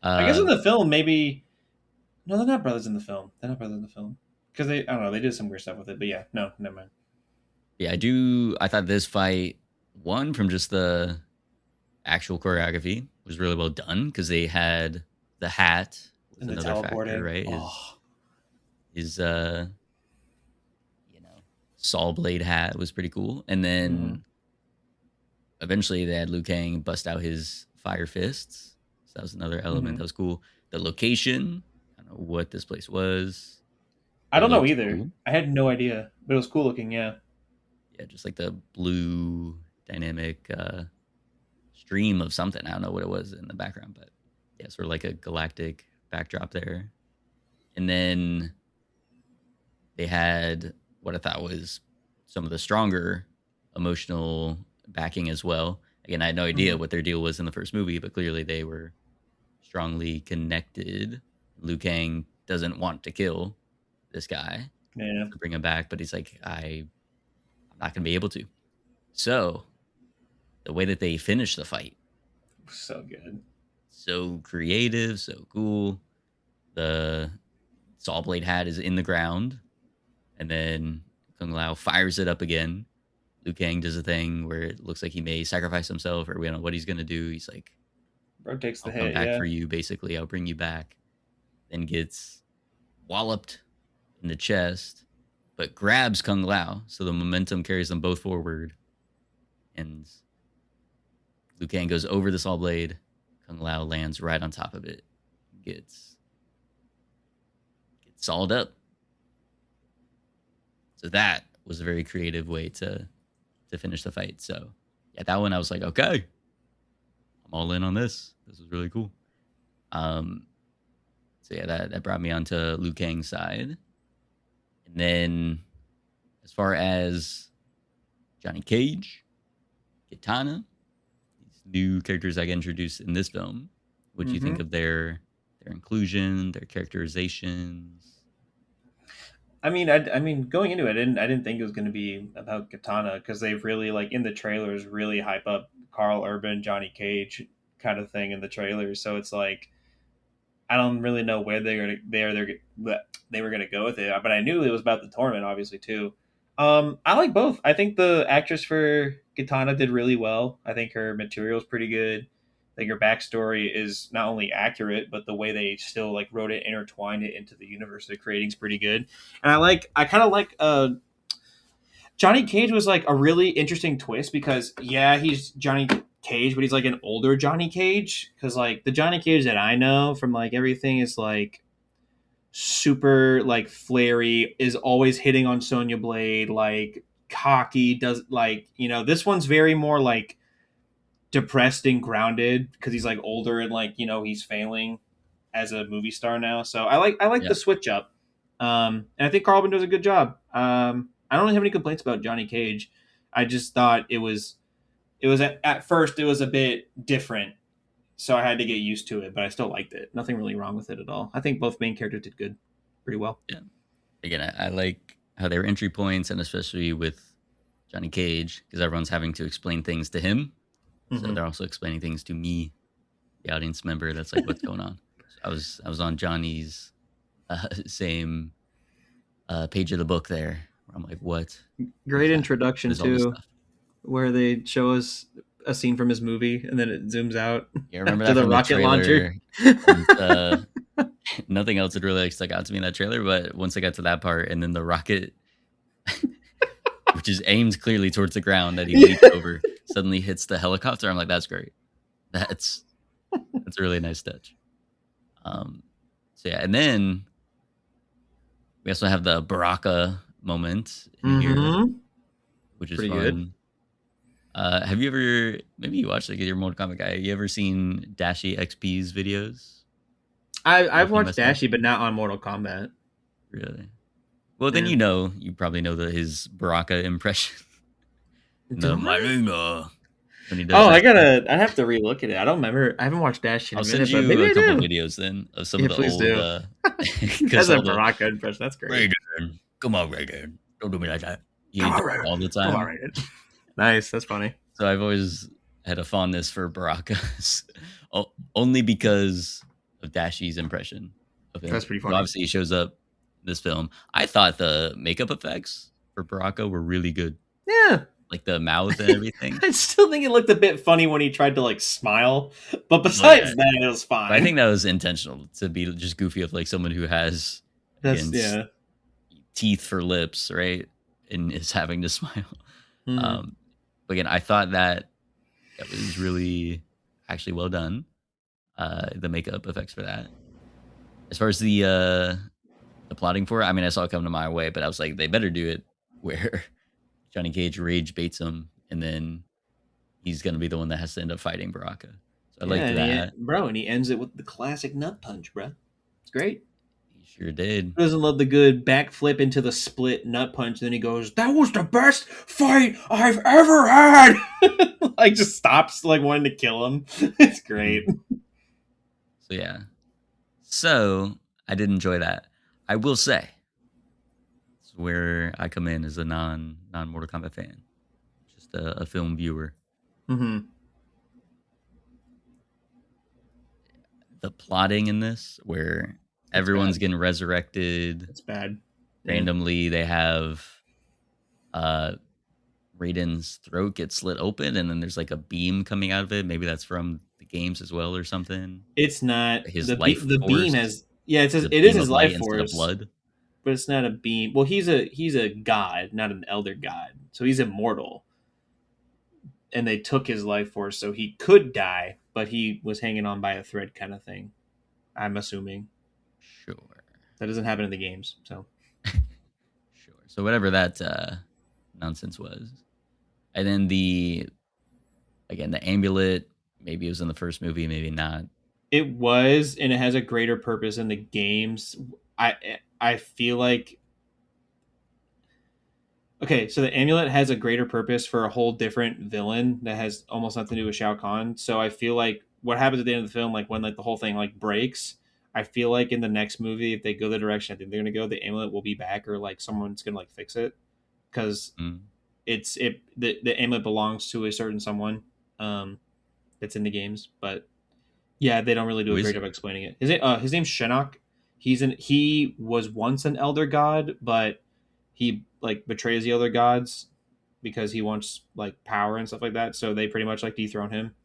I guess in the film, maybe no, they're not brothers in the film. They're not brothers in the film because I don't know. They did some weird stuff with it, but yeah, no, never mind. Yeah, I thought this fight, one, from just the actual choreography, was really well done because they had the hat was And the another factor, teleporting. right? Oh, His saw blade hat was pretty cool, and then eventually they had Liu Kang bust out his fire fists. So that was another element that was cool. The location, I don't know what this place was. I It don't know looked either. cool. I had no idea, but it was cool looking. Yeah. Yeah, just like the blue dynamic stream of something. I don't know what it was in the background, but yeah, sort of like a galactic backdrop there. And then they had what I thought was some of the stronger emotional backing as well. Again, I had no idea what their deal was in the first movie, but clearly they were strongly connected. Liu Kang doesn't want to kill this guy Yeah. to bring him back, but he's like, I'm not going to be able to. So the way that they finish the fight, So good. so creative, so cool. The saw blade hat is in the ground, and then Kung Lao fires it up again. Liu Kang does a thing where it looks like he may sacrifice himself, or we don't know what he's gonna do. He's like, Bro takes the "I'll come hit. back Yeah. for you." Basically, I'll bring you back. Then gets walloped in the chest, but grabs Kung Lao, so the momentum carries them both forward, and Liu Kang goes over the saw blade. Kung Lao lands right on top of it. Gets sawed up. So that was a very creative way to finish the fight. So yeah, that one I was like, okay, I'm all in on this. This is really cool. So yeah, that brought me onto Liu Kang's side. And then as far as Johnny Cage, Kitana, these new characters I get introduced in this film, what do you think of their inclusion, their characterizations? I mean, going into it, I didn't think it was going to be about Katana because they've really like in the trailers really hype up Carl Urban, Johnny Cage kind of thing in the trailers. So it's like I don't really know where they were gonna go with it, but I knew it was about the tournament, obviously too. I like both. I think the actress for Katana did really well. I think her material is pretty good. I think her backstory is not only accurate, but the way they still like wrote it, intertwined it into the universe they're creating is pretty good. And I kind of like Johnny Cage was like a really interesting twist because yeah, he's Johnny Cage, but he's like an older Johnny Cage because like the Johnny Cage that I know from like everything is like super like flary, is always hitting on Sonya Blade, like cocky, does like this one's very more like depressed and grounded because he's like older and like he's failing as a movie star now. So I like Yeah. the switch up, and I think Carlton does a good job. I don't really have any complaints about Johnny Cage. I just thought it was at first it was a bit different, so I had to get used to it, but I still liked it. Nothing really wrong with it at all. I think both main characters did good, pretty well. Yeah. Again, I like how they were entry points, and especially with Johnny Cage, because everyone's having to explain things to him. So they're also explaining things to me, the audience member. That's like, what's going on? So I was on Johnny's same page of the book there. Where I'm like, what? Great introduction What is all this too, stuff? where they show us a scene from his movie and then it zooms out. Yeah, remember to that the from rocket the launcher. trailer? And, nothing else had really like, stuck out to me in that trailer, but once I got to that part and then the rocket, which is aimed clearly towards the ground that he leaps over, suddenly hits the helicopter. I'm like, that's great. That's a really nice touch. So yeah, and then we also have the Baraka moment in here, which is Pretty fun. good. Have you ever, maybe you watched like your Mortal Kombat guy, have you ever seen Dashi XP's videos? I've watched Dashi, but not on Mortal Kombat. Really? Well, then Yeah. you probably know his Baraka impression. The when he does Oh, that. I have to relook at it. I don't remember. I haven't watched Dashi in I'll a send minute, but you maybe a I couple do. videos then of some Yeah, of the please old do. because That's a all the Baraka impression. That's great. Raiden, come on, Raiden, don't do me like that. Come You on, do it Raiden. all the Come on, time. Raiden. Nice. That's funny. So I've always had a fondness for Baraka's, only because of Dashi's impression of him. That's pretty So funny. obviously, he shows up in this film. I thought the makeup effects for Baraka were really good, Yeah. like the mouth and everything. I still think it looked a bit funny when he tried to like smile, but Oh besides yeah, that, it was but I fine. think that was intentional to be just goofy of like someone who has That's again yeah. teeth for lips, right, and is having to smile. Mm. But again, I thought that was really actually well done. The makeup effects for that. As far as the plotting for it, I mean, I saw it come to my way, but I was like, they better do it where Johnny Cage rage baits him, and then he's gonna be the one that has to end up fighting Baraka. So I Yeah, liked that. and he ends it with the classic nut punch, bro. It's great. He sure did. Who doesn't love the good backflip into the split nut punch? Then he goes, "That was the best fight I've ever had." Like just stops like wanting to kill him. It's great. So yeah. So I did enjoy that. I will say, it's where I come in as a non Mortal Kombat fan, just a film viewer. Mm-hmm. The plotting in this, where everyone's getting resurrected It's bad. randomly, they have Raiden's throat get slit open, and then there's like a beam coming out of it. Maybe that's from the games as well, or something. It's not His the life the force beam has it is a is beam his of light life instead of force, blood. but it's not a beam. Well, he's a god, not an elder god, so he's immortal. And they took his life force, so he could die, but he was hanging on by a thread, kind of thing. I'm assuming Sure. that doesn't happen in the games. So Sure. So whatever that nonsense was, and then the amulet. Maybe it was in the first movie, maybe not. it was, and it has a greater purpose in the games. I feel like okay, so the amulet has a greater purpose for a whole different villain that has almost nothing to do with Shao Kahn. So I feel like what happens at the end of the film, like when like the whole thing like breaks, I feel like in the next movie, if they go the direction I think they're gonna go, the amulet will be back, or like someone's gonna like fix it because Mm. the amulet belongs to a certain someone that's in the games, but yeah, they don't really do Who a is great it? job explaining it. His name's Shinnok. He was once an elder god, but he like betrays the other gods because he wants like power and stuff like that. So they pretty much like dethrone him.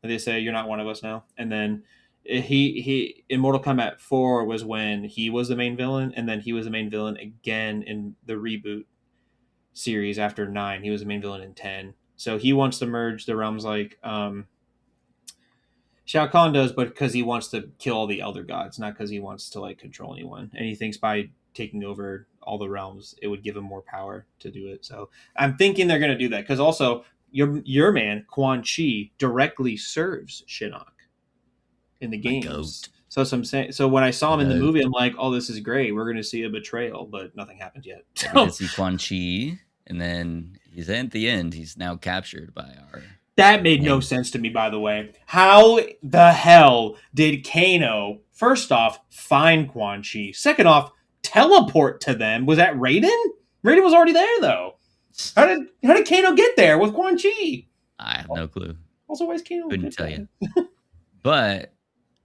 And they say you're not one of us now. And then he in Mortal Kombat 4 was when he was the main villain, and then he was the main villain again in the reboot series after 9. He was the main villain in 10. So he wants to merge the realms like Shao Kahn does, but because he wants to kill all the elder gods, not because he wants to like control anyone. And he thinks by taking over all the realms, it would give him more power to do it. So I'm thinking they're going to do that because also your man Quan Chi directly serves Shinnok in the My games. goat. So some say, so when I saw him in the Goat. movie, I'm like, oh, this is great. We're going to see a betrayal, but nothing happened yet. Yeah, we So did see Quan Chi, and then he's at the end. He's now captured by our. that made no sense to me, by the way. How the hell did Kano, first off, find Quan Chi? Second off, teleport to them? Was that Raiden? Raiden was already there, though. How did Kano get there with Quan Chi? I have no clue. Also, why is Kano? Couldn't tell you. But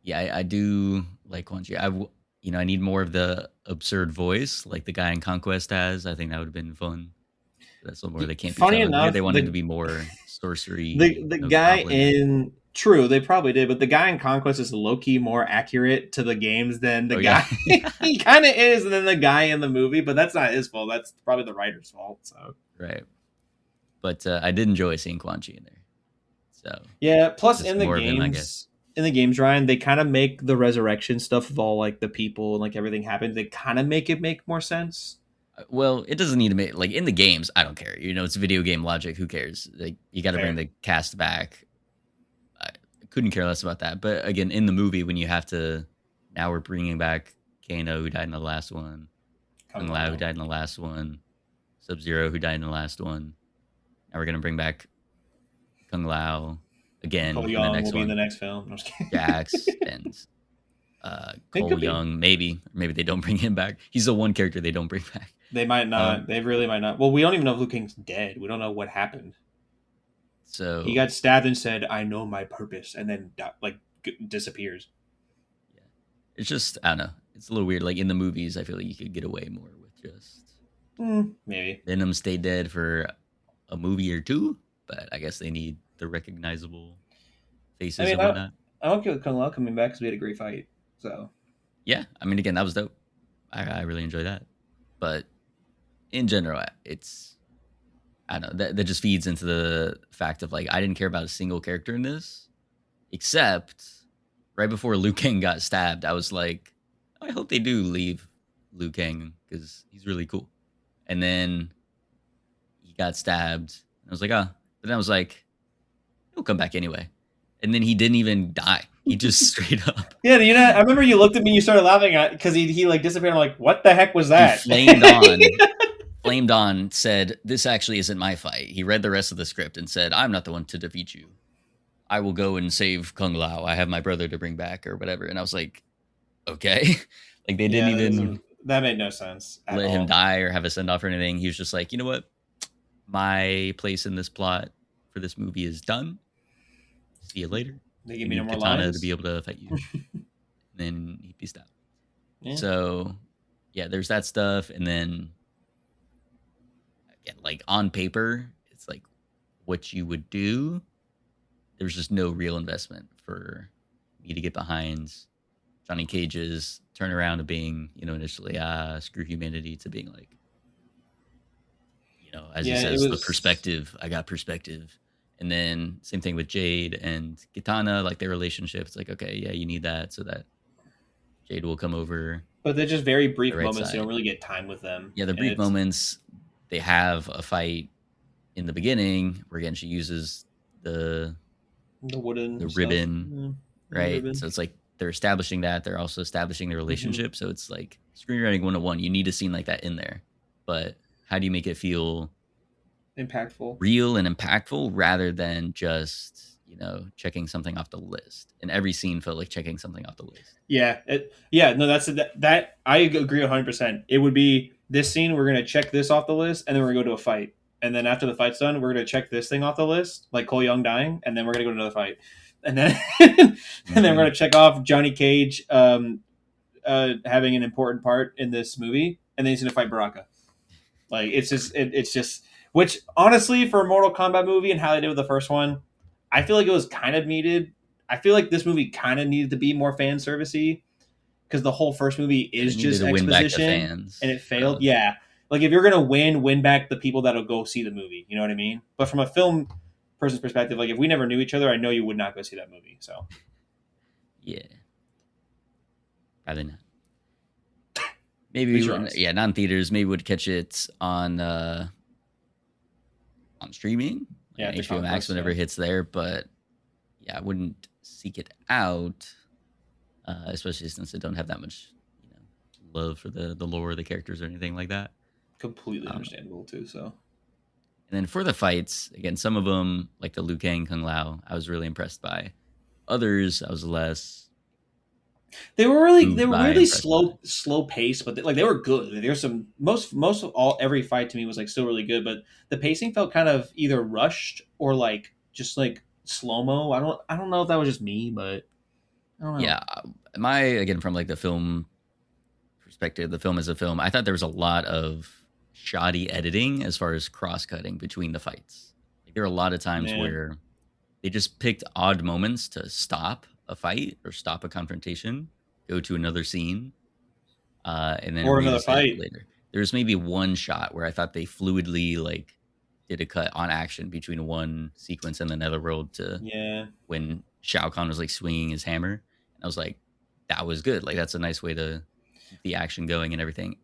yeah, I do like Quan Chi. I need more of the absurd voice, like the guy in Conquest has. I think that would have been fun. That's a little more they can't be Funny telling. Here enough, they wanted to be more sorcery. the guy goblin. in True, they probably did, but the guy in Conquest is low key more accurate to the games than the guy. Yeah. He kind of is than the guy in the movie, but that's not his fault. That's probably the writer's fault. So Right. But I did enjoy seeing Quan Chi in there. So Yeah. Plus, just more of him, I guess. in the games, Ryan, they kind of make the resurrection stuff of all like the people and like everything happens. They kind of make it make more sense. Well, it doesn't need to make like in the games. I don't care. It's video game logic. Who cares? Like you got to bring Fair. the cast back. I couldn't care less about that. But again, in the movie, when you have to, now we're bringing back Kano, who died in the last one, Kung Lao, who died in the last one, Sub-Zero, who died in the last one. Now we're gonna bring back Kung Lao again Cole in the Young next will be one. in the next film. I'm just kidding. Jax and It Cole could be. Young, maybe they don't bring him back. He's the one character they don't bring back. They might not. They really might not. Well, we don't even know if Liu Kang's dead. We don't know what happened. So He got stabbed and said, "I know my purpose," and then disappears. yeah, it's just I don't know. It's a little weird. Like in the movies, I feel like you could get away more with just Maybe Venom stay dead for a movie or two, but I guess they need the recognizable faces and whatnot. I'm okay with Kung Lao coming back because we had a great fight. So Yeah, I mean, again, that was dope. I really enjoyed that. But in general, it's I don't know that just feeds into the fact of like I didn't care about a single character in this, except right before Liu Kang got stabbed. I was like, I hope they do leave Liu Kang because he's really cool. And then he got stabbed. I was like, oh, but then I was like, he'll come back anyway. And then he didn't even die. He just straight up. yeah, I remember you looked at me, and you started laughing at because he like disappeared. I'm like, what the heck was that? He flamed on, said, this actually isn't my fight. He read the rest of the script and said, I'm not the one to defeat you. I will go and save Kung Lao. I have my brother to bring back or whatever. And I was like, okay. Like they didn't even that made no sense. Let him die or have a send off or anything. He was just like, you know what? My place in this plot for this movie is done. See you later. They give me no more Katana lines to be able to fight you. And then he peaced out. Yeah. So yeah, there's that stuff. And then again, like on paper, it's like what you would do. There's just no real investment for me to get behind Johnny Cage's turnaround of being, initially screw humanity to being like, as he says, the perspective. I got perspective. And then same thing with Jade and Kitana, like their relationship. It's like, okay, yeah, you need that so that Jade will come over. But they're just very brief moments. You don't really get time with them. Yeah, the brief moments. They have a fight in the beginning where again she uses the ribbon, right? Ribbon. So it's like they're establishing that. They're also establishing their relationship. So it's like screenwriting 101. You need a scene like that in there. But how do you make it feel impactful, real and impactful rather than just checking something off the list? And every scene felt like checking something off the list. No, that I agree 100%. It would be this scene, we're gonna check this off the list, and then we're gonna go to a fight, and then after the fight's done, we're gonna check this thing off the list, like Cole Young dying, and then we're gonna go to another fight, and then and then we're gonna check off Johnny Cage having an important part in this movie, and then he's gonna fight Baraka. Like it's just which honestly for a Mortal Kombat movie and how they did with the first one, I feel like it was kind of needed. I feel like this movie kind of needed to be more fan servicey because the whole first movie is just exposition and it failed. Yeah, like if you're gonna win back the people that'll go see the movie. You know what I mean? But from a film person's perspective, like if we never knew each other, I know you would not go see that movie. So yeah, probably not. Maybe not in theaters. Maybe would catch it on streaming. Yeah, HBO Max whenever it hits there. But yeah, I wouldn't seek it out, especially since I don't have that much love for the lore of the characters or anything like that. Completely understandable too. So, and then for the fights, again, some of them like the Liu Kang, Kung Lao, I was really impressed by. Others, I was less. They were really slow paced, but they were good. There's some most of all every fight to me was like still really good, but the pacing felt kind of either rushed or like just like slow mo. I don't know if that was just me, but I don't know. Yeah, again from like the film perspective, the film as a film, I thought there was a lot of shoddy editing as far as cross cutting between the fights. Like, there were a lot of times where they just picked odd moments to stop a fight or stop a confrontation, go to another scene, and then or another fight later. There's maybe one shot where I thought they fluidly like did a cut on action between one sequence and the Netherworld to Yeah. when Shao Kahn was like swinging his hammer. And I was like, that was good. Like that's a nice way to keep the action going and everything.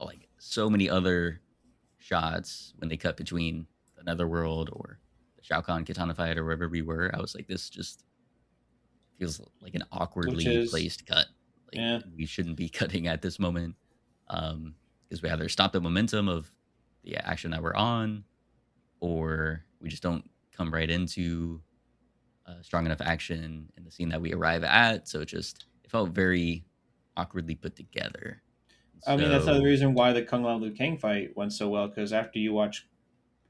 Like so many other shots when they cut between the Netherworld or the Shao Kahn katana fight or wherever we were. I was like, this just feels like an awkwardly placed cut. Like Yeah. we shouldn't be cutting at this moment. Because we either stop the momentum of the action that we're on, or we just don't come right into strong enough action in the scene that we arrive at. So it felt very awkwardly put together. I mean, that's another reason why the Kung Lao Liu Kang fight went so well, because after you watch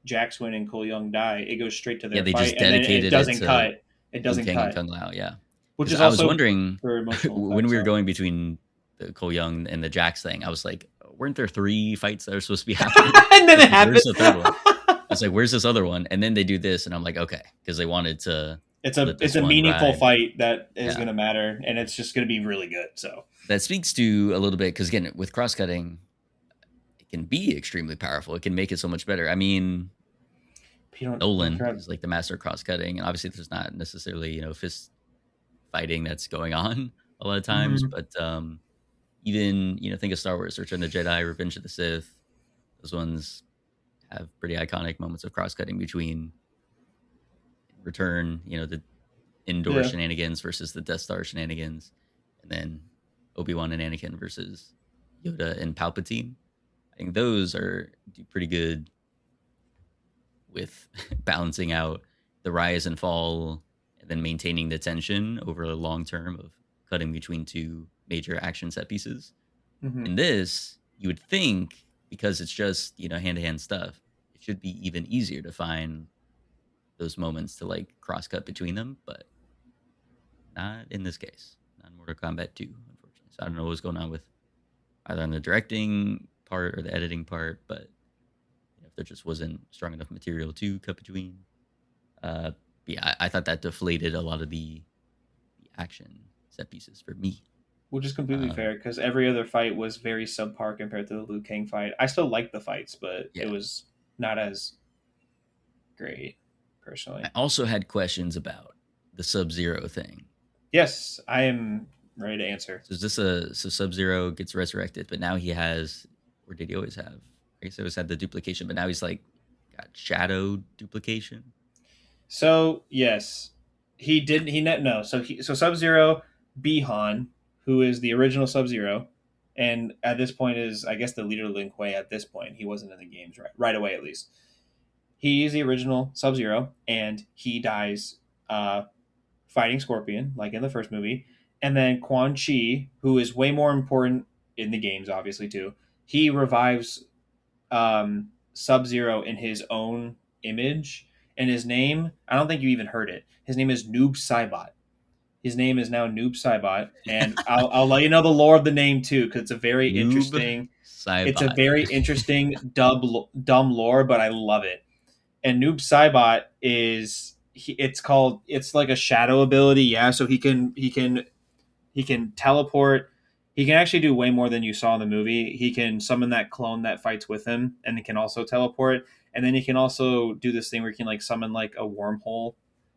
Jax win and Cole Young die, it goes straight to their they fight, just dedicated and then it doesn't to cut. It doesn't Liu Kang cut. and Kung Lao, yeah. Which is I also was wondering very emotional when we were going between the Cole Young and the Jax thing. I was like, weren't there 3 fights that are supposed to be happening? And then it happened. Where's the third one? I was like, where's this other one? And then they do this, and I'm like, okay, because they wanted to. It's a meaningful fight that is going to matter, and it's just going to be really good. So that speaks to a little bit, because again, with cross cutting, it can be extremely powerful. It can make it so much better. I mean, Nolan is like the master of cross cutting, and obviously there's not necessarily fist fighting that's going on a lot of times, but even think of Star Wars, Return of the Jedi, Revenge of the Sith. Those ones have pretty iconic moments of cross cutting between Return, the indoor shenanigans versus the Death Star shenanigans, and then Obi-Wan and Anakin versus Yoda and Palpatine. I think those do pretty good with balancing out the rise and fall and then maintaining the tension over a long term of cutting between 2 major action set pieces. In this, you would think, because it's just hand-to-hand stuff, it should be even easier to find those moments to like cross cut between them, but not in this case. Not in Mortal Kombat 2, unfortunately. So I don't know what's going on with either on the directing part or the editing part, but if there just wasn't strong enough material to cut between. Yeah, I thought that deflated a lot of the action set pieces for me. Which is completely fair, because every other fight was very subpar compared to the Liu Kang fight. I still liked the fights, but it was not as great, personally. I also had questions about the Sub-Zero thing. Yes, I am ready to answer. So is this so Sub-Zero gets resurrected, but now he has, or did he always have? I guess he always had the duplication, but now he's like got shadow duplication. So yes, he didn't. So Sub-Zero, Bihan, who is the original Sub-Zero, and at this point is, I guess, the leader of Lin Kuei. At this point, he wasn't in the games right away, at least. He's the original Sub-Zero, and he dies fighting Scorpion, like in the first movie. And then Quan Chi, who is way more important in the games, obviously, too, he revives Sub-Zero in his own image. And his name, I don't think you even heard it. His name is Noob Saibot. His name is now Noob Saibot, and I'll let you know the lore of the name too, because it's a very interesting. Saibot. It's a very interesting dumb lore, but I love it. And Noob Saibot it's like a shadow ability, yeah. So he can teleport. He can actually do way more than you saw in the movie. He can summon that clone that fights with him, and he can also teleport. And then he can also do this thing where he can like summon like a wormhole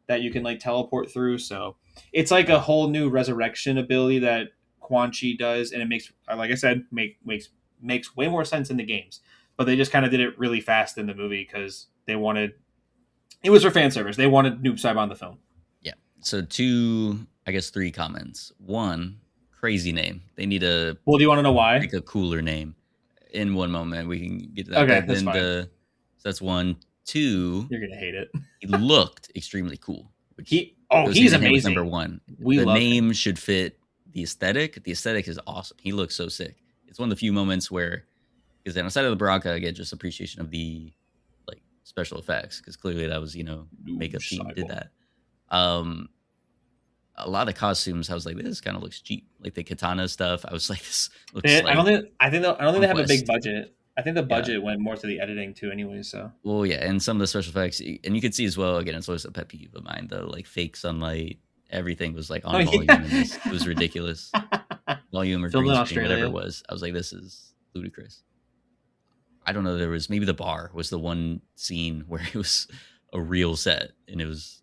that you can like teleport through. So it's like a whole new resurrection ability that Quan Chi does, and it makes, like I said, makes way more sense in the games. But they just kind of did it really fast in the movie because it was for fan service. They wanted Noob Saibot on the film. Yeah. So 3 comments. 1, crazy name. They need a. Well, do you want to know why? Like a cooler name. In one moment, we can get to that. Okay, that's fine. So that's 1. 2. You're gonna hate it. He looked extremely cool. He's amazing. Number 1. The name should fit the aesthetic. The aesthetic is awesome. He looks so sick. It's one of the few moments where, because then outside of the Baraka, I get just appreciation of the like special effects, because clearly that was makeup team did that. A lot of costumes, I was like, this kind of looks cheap. Like the katana stuff, I was like, this looks. I don't think they have a big budget. I think the budget went more to the editing too, anyway. So. Well, yeah, and some of the special effects, and you could see as well. Again, it's always a pet peeve of mine. The like fake sunlight, everything was like on volume. Yeah. In this. It was ridiculous. Volume or green screen, whatever it was. I was like, this is ludicrous. I don't know. There was maybe the bar was the one scene where it was a real set, and it was,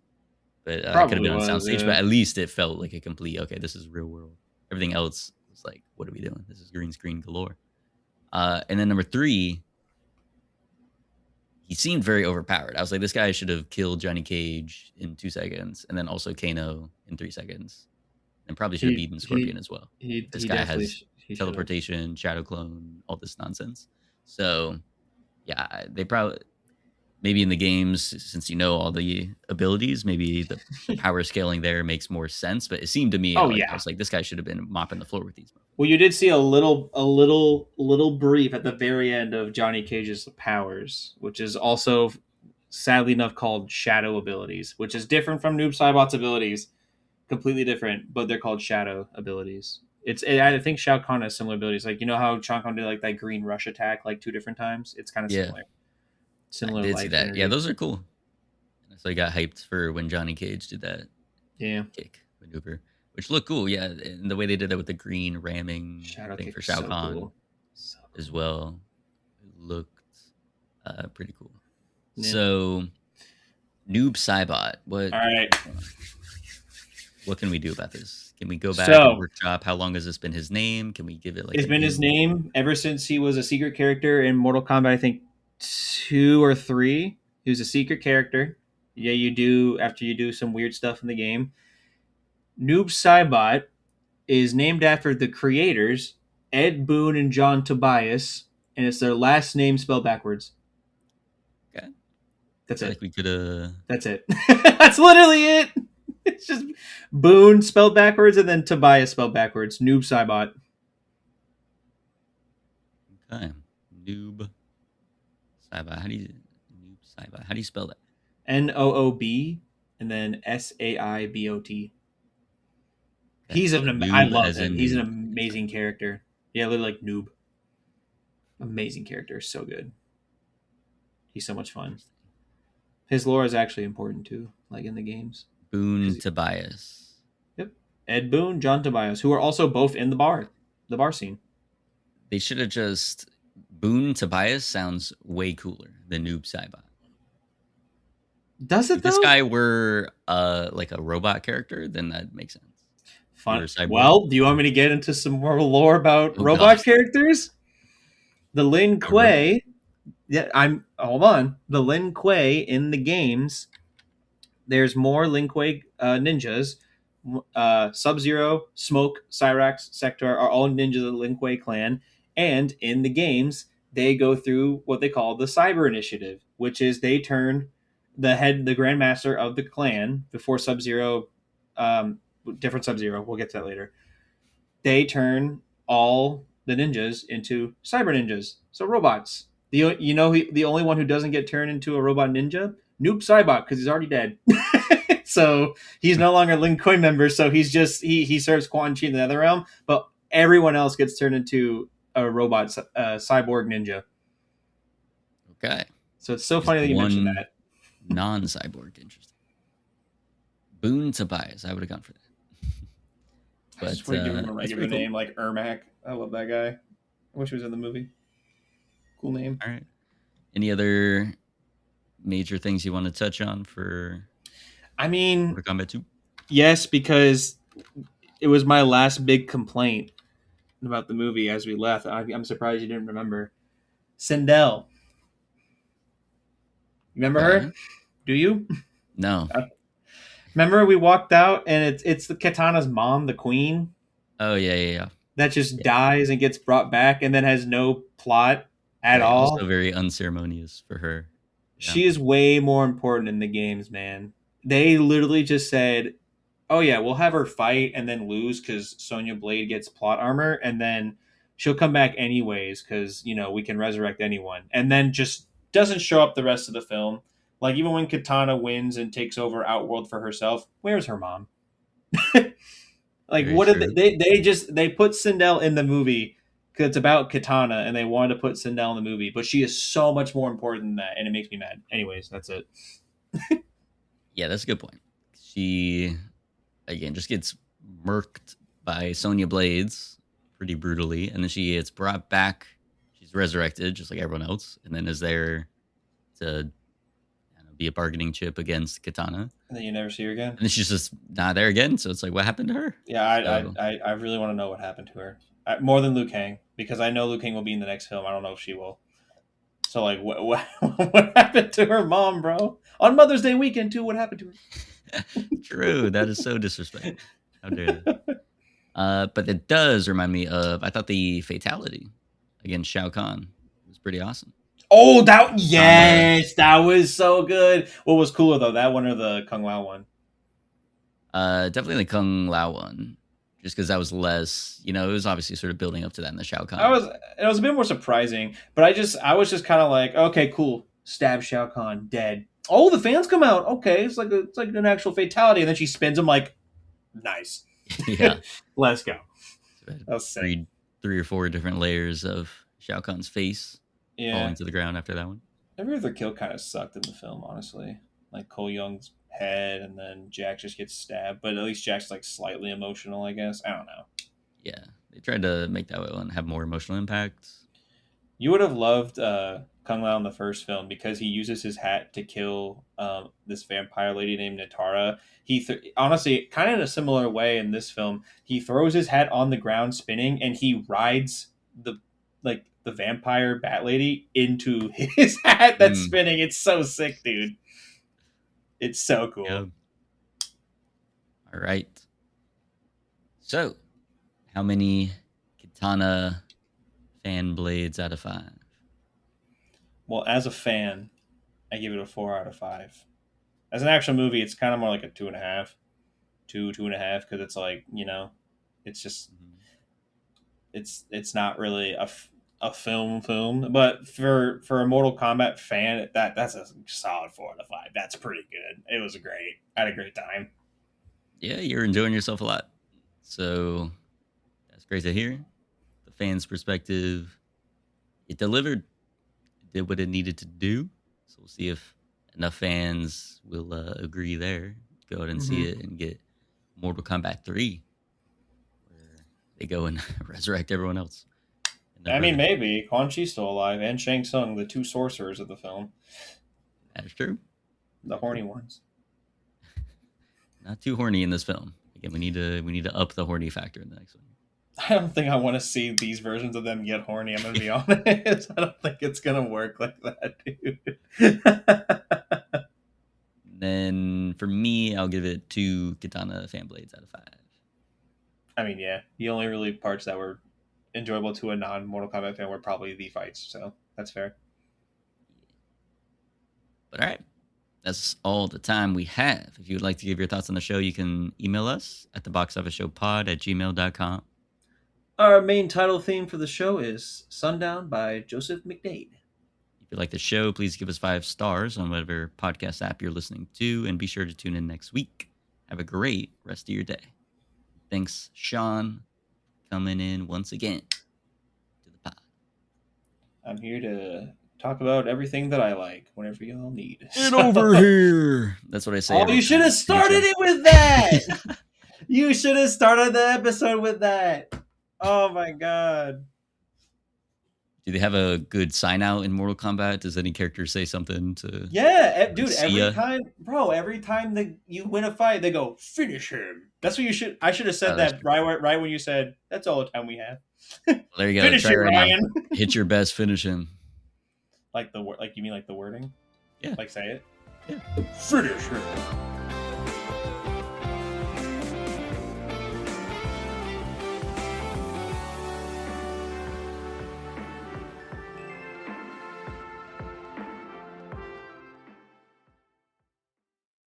but it could have Probably been on was, soundstage. yeah. But at least it felt like a complete. Okay, this is real world. Everything else was like, what are we doing? This is green screen galore. And then number 3, he seemed very overpowered. I was like, this guy should have killed Johnny Cage in 2 seconds, and then also Kano in 3 seconds, and probably should have He beaten Scorpion he as well. This he guy definitely has he should have. teleportation, shadow clone, all this nonsense. So yeah, they probably maybe in the games, since you know all the abilities, maybe the power scaling there makes more sense. But it seemed to me Oh like I yeah. was like, this guy should have been mopping the floor with these. Well, you did see a little brief at the very end of Johnny Cage's powers, which is also sadly enough called shadow abilities, which is different from Noob Saibot's abilities, completely different, but they're called shadow abilities. I think Shao Kahn has similar abilities. Like, you know how Shao Kahn did like that green rush attack like 2 different times? It's kind of Yeah, similar. I Similar did see life that. Yeah, energy. those are cool. So I got hyped for when Johnny Cage did that Yeah. kick maneuver, which looked cool. Yeah, and the way they did that with the green ramming Shadow thing kick for is Shao so Kahn cool. So as cool. well, it looked pretty cool. Yeah. So, Noob Saibot, All right. what can we do about this? Can we go back and So workshop? How long has this been his name? Can we give it like it's a been his new? name ever since he was a secret character in Mortal Kombat. I think 2 or 3. He was a secret character. Yeah, you do after you do some weird stuff in the game. Noob Saibot is named after the creators Ed Boon and John Tobias, and it's their last name spelled backwards. Okay, I That's feel it. like we could. That's it. That's literally it. It's just Boone spelled backwards and then Tobias spelled backwards. Noob Saibot. Okay, Noob Saibot. Noob Saibot? How do you spell that? Noob and then Saibot. Okay, He's so I noob love as him. in He's an noob. amazing character. Yeah, literally like Noob. Amazing character. So good. He's so much fun. Interesting. His lore is actually important too, like in the games. Boone 'Cause- Tobias. Yep. Ed Boon, John Tobias, who are also both in the bar scene. They should have just Boone Tobias sounds way cooler than Noob Saibot. Does If it this though? guy were like a robot character, then that makes sense. If he were Fun. a cyborg. Well, do you want me to get into some more lore about Oh god. robot characters? The Lin A robot. Kuei. Yeah, I'm. Hold on. The Lin Kuei in the games. There's more Lin Kuei ninjas. Sub Zero, Smoke, Cyrax, Sector are all ninjas of the Lin Kuei clan, and in the games they go through what they call the Cyber Initiative, which is they turn the Grandmaster of the clan before Sub Zero, different Sub Zero. We'll get to that later. They turn all the ninjas into cyber ninjas, so robots. The only one who doesn't get turned into a robot ninja, Noob Saibot, because he's already dead. So he's no longer Lin Kuei member. So he serves Quan Chi in the Nether Realm, but everyone else gets turned into a robot cyborg ninja. Okay. So it's so He's funny the that you mentioned one that. non-cyborg. Interesting. Boone Tobias. I would have gone for that. I just But want to give him a that's regular pretty cool. name like Ermac. I love that guy. I wish he was in the movie. Cool name. All right. Any other major things you want to touch on for I mean, Mortal Kombat 2? yes, because it was my last big complaint about the movie as we left. I'm surprised you didn't remember. Sindel. Remember Okay. her? Do you? No. Remember we walked out and it's the Katana's mom, the queen, Oh yeah. that just Yeah. dies and gets brought back and then has no plot at Right. Also all. very unceremonious for her. Yeah. She is way more important in the games, man. They literally just said, "Oh yeah, we'll have her fight and then lose because Sonya Blade gets plot armor, and then she'll come back anyways because we can resurrect anyone." And then just doesn't show up the rest of the film. Like even when Katana wins and takes over Outworld for herself, where's her mom? Like Very what did true. they put Sindel in the movie because it's about Katana and they wanted to put Sindel in the movie, but she is so much more important than that, and it makes me mad. Anyways, that's it. Yeah, that's a good point. She again just gets murked by Sonya Blades pretty brutally, and then she gets brought back. She's He's resurrected just like everyone else, and then is there to be a bargaining chip against Katana. And then you never see her again. And then she's just not there again. So it's like, what happened to her? Yeah, I really want to know what happened to her. More than Liu Kang, because I know Liu Kang will be in the next film. I don't know if she will. So like, what happened to her mom, bro? On Mother's Day weekend too. What happened to her? True. That is so disrespectful. How dare they? But it does remind me of, I thought the fatality against Shao Kahn was pretty awesome. Oh, that was so good. What was cooler though, that one or the Kung Lao one? Definitely the Kung Lao one, just because that was less. It was obviously sort of building up to that in the Shao Kahn. It was a bit more surprising, but I was just kind of like, okay, cool, stab Shao Kahn, dead. Oh, the fans come out. Okay, it's like an actual fatality, and then she spins him like, nice. Yeah, let's go. So that was sick. Three or four different layers of Shao Kahn's face. Yeah. Falling to the ground after that one. Every other kill kind of sucked in the film, honestly. Like Cole Young's head, and then Jack just gets stabbed. But at least Jack's like slightly emotional, I guess. I don't know. Yeah, they tried to make that one have more emotional impact. You would have loved Kung Lao in the first film because he uses his hat to kill this vampire lady named Natara. Honestly, kind of in a similar way in this film, he throws his hat on the ground spinning, and he rides the vampire bat lady into his hat that's spinning. It's so sick, dude. It's so cool. Yep. All right. So, how many Katana fan blades out of 5? Well, as a fan, I give it a 4 out of 5. As an actual movie, it's kind of more like a 2.5. 2.5, because it's like, it's just it's not really a film, but for a Mortal Kombat fan, that's a solid 4 out of 5. That's pretty good. It was great. I had a great time. Yeah, you're enjoying yourself a lot. So that's great to hear. The fans' perspective, it delivered. It did what it needed to do. So we'll see if enough fans will agree there. Go out and see it and get Mortal Kombat 3, where they go and resurrect everyone else. I mean, maybe. Quan Chi's still alive, and Shang Tsung, the 2 sorcerers of the film. That's true. The horny ones. Not too horny in this film. Again, we need to up the horny factor in the next one. I don't think I want to see these versions of them get horny, I'm going to be honest. I don't think it's going to work like that, dude. Then, for me, I'll give it 2 Katana fan blades out of 5. I mean, yeah. The only really parts that were enjoyable to a non-Mortal Kombat fan were probably the fights, so that's fair. But all right, that's all the time we have. If you would like to give your thoughts on the show, you can email us at theboxofficeshowpod@gmail.com. Our main title theme for the show is Sundown by Joseph McDade. If you like the show, please give us 5 stars on whatever podcast app you're listening to, and be sure to tune in next week. Have a great rest of your day. Thanks, Sean, coming in once again to the pod. I'm here to talk about everything that I like whenever y'all need. Get over here. That's what I say. Oh, you should have started it with that. You should have started the episode with that. Oh my god. Do they have a good sign out in Mortal Kombat? Does any character say something to... Yeah, dude, every time that you win a fight, they go, finish him. That's what you should... I should have said that right when you said, that's all the time we have. Well, there you go. Finish him, Ryan. Hit your best, finish him. You mean like the wording? Yeah. Like say it? Yeah. Finish him.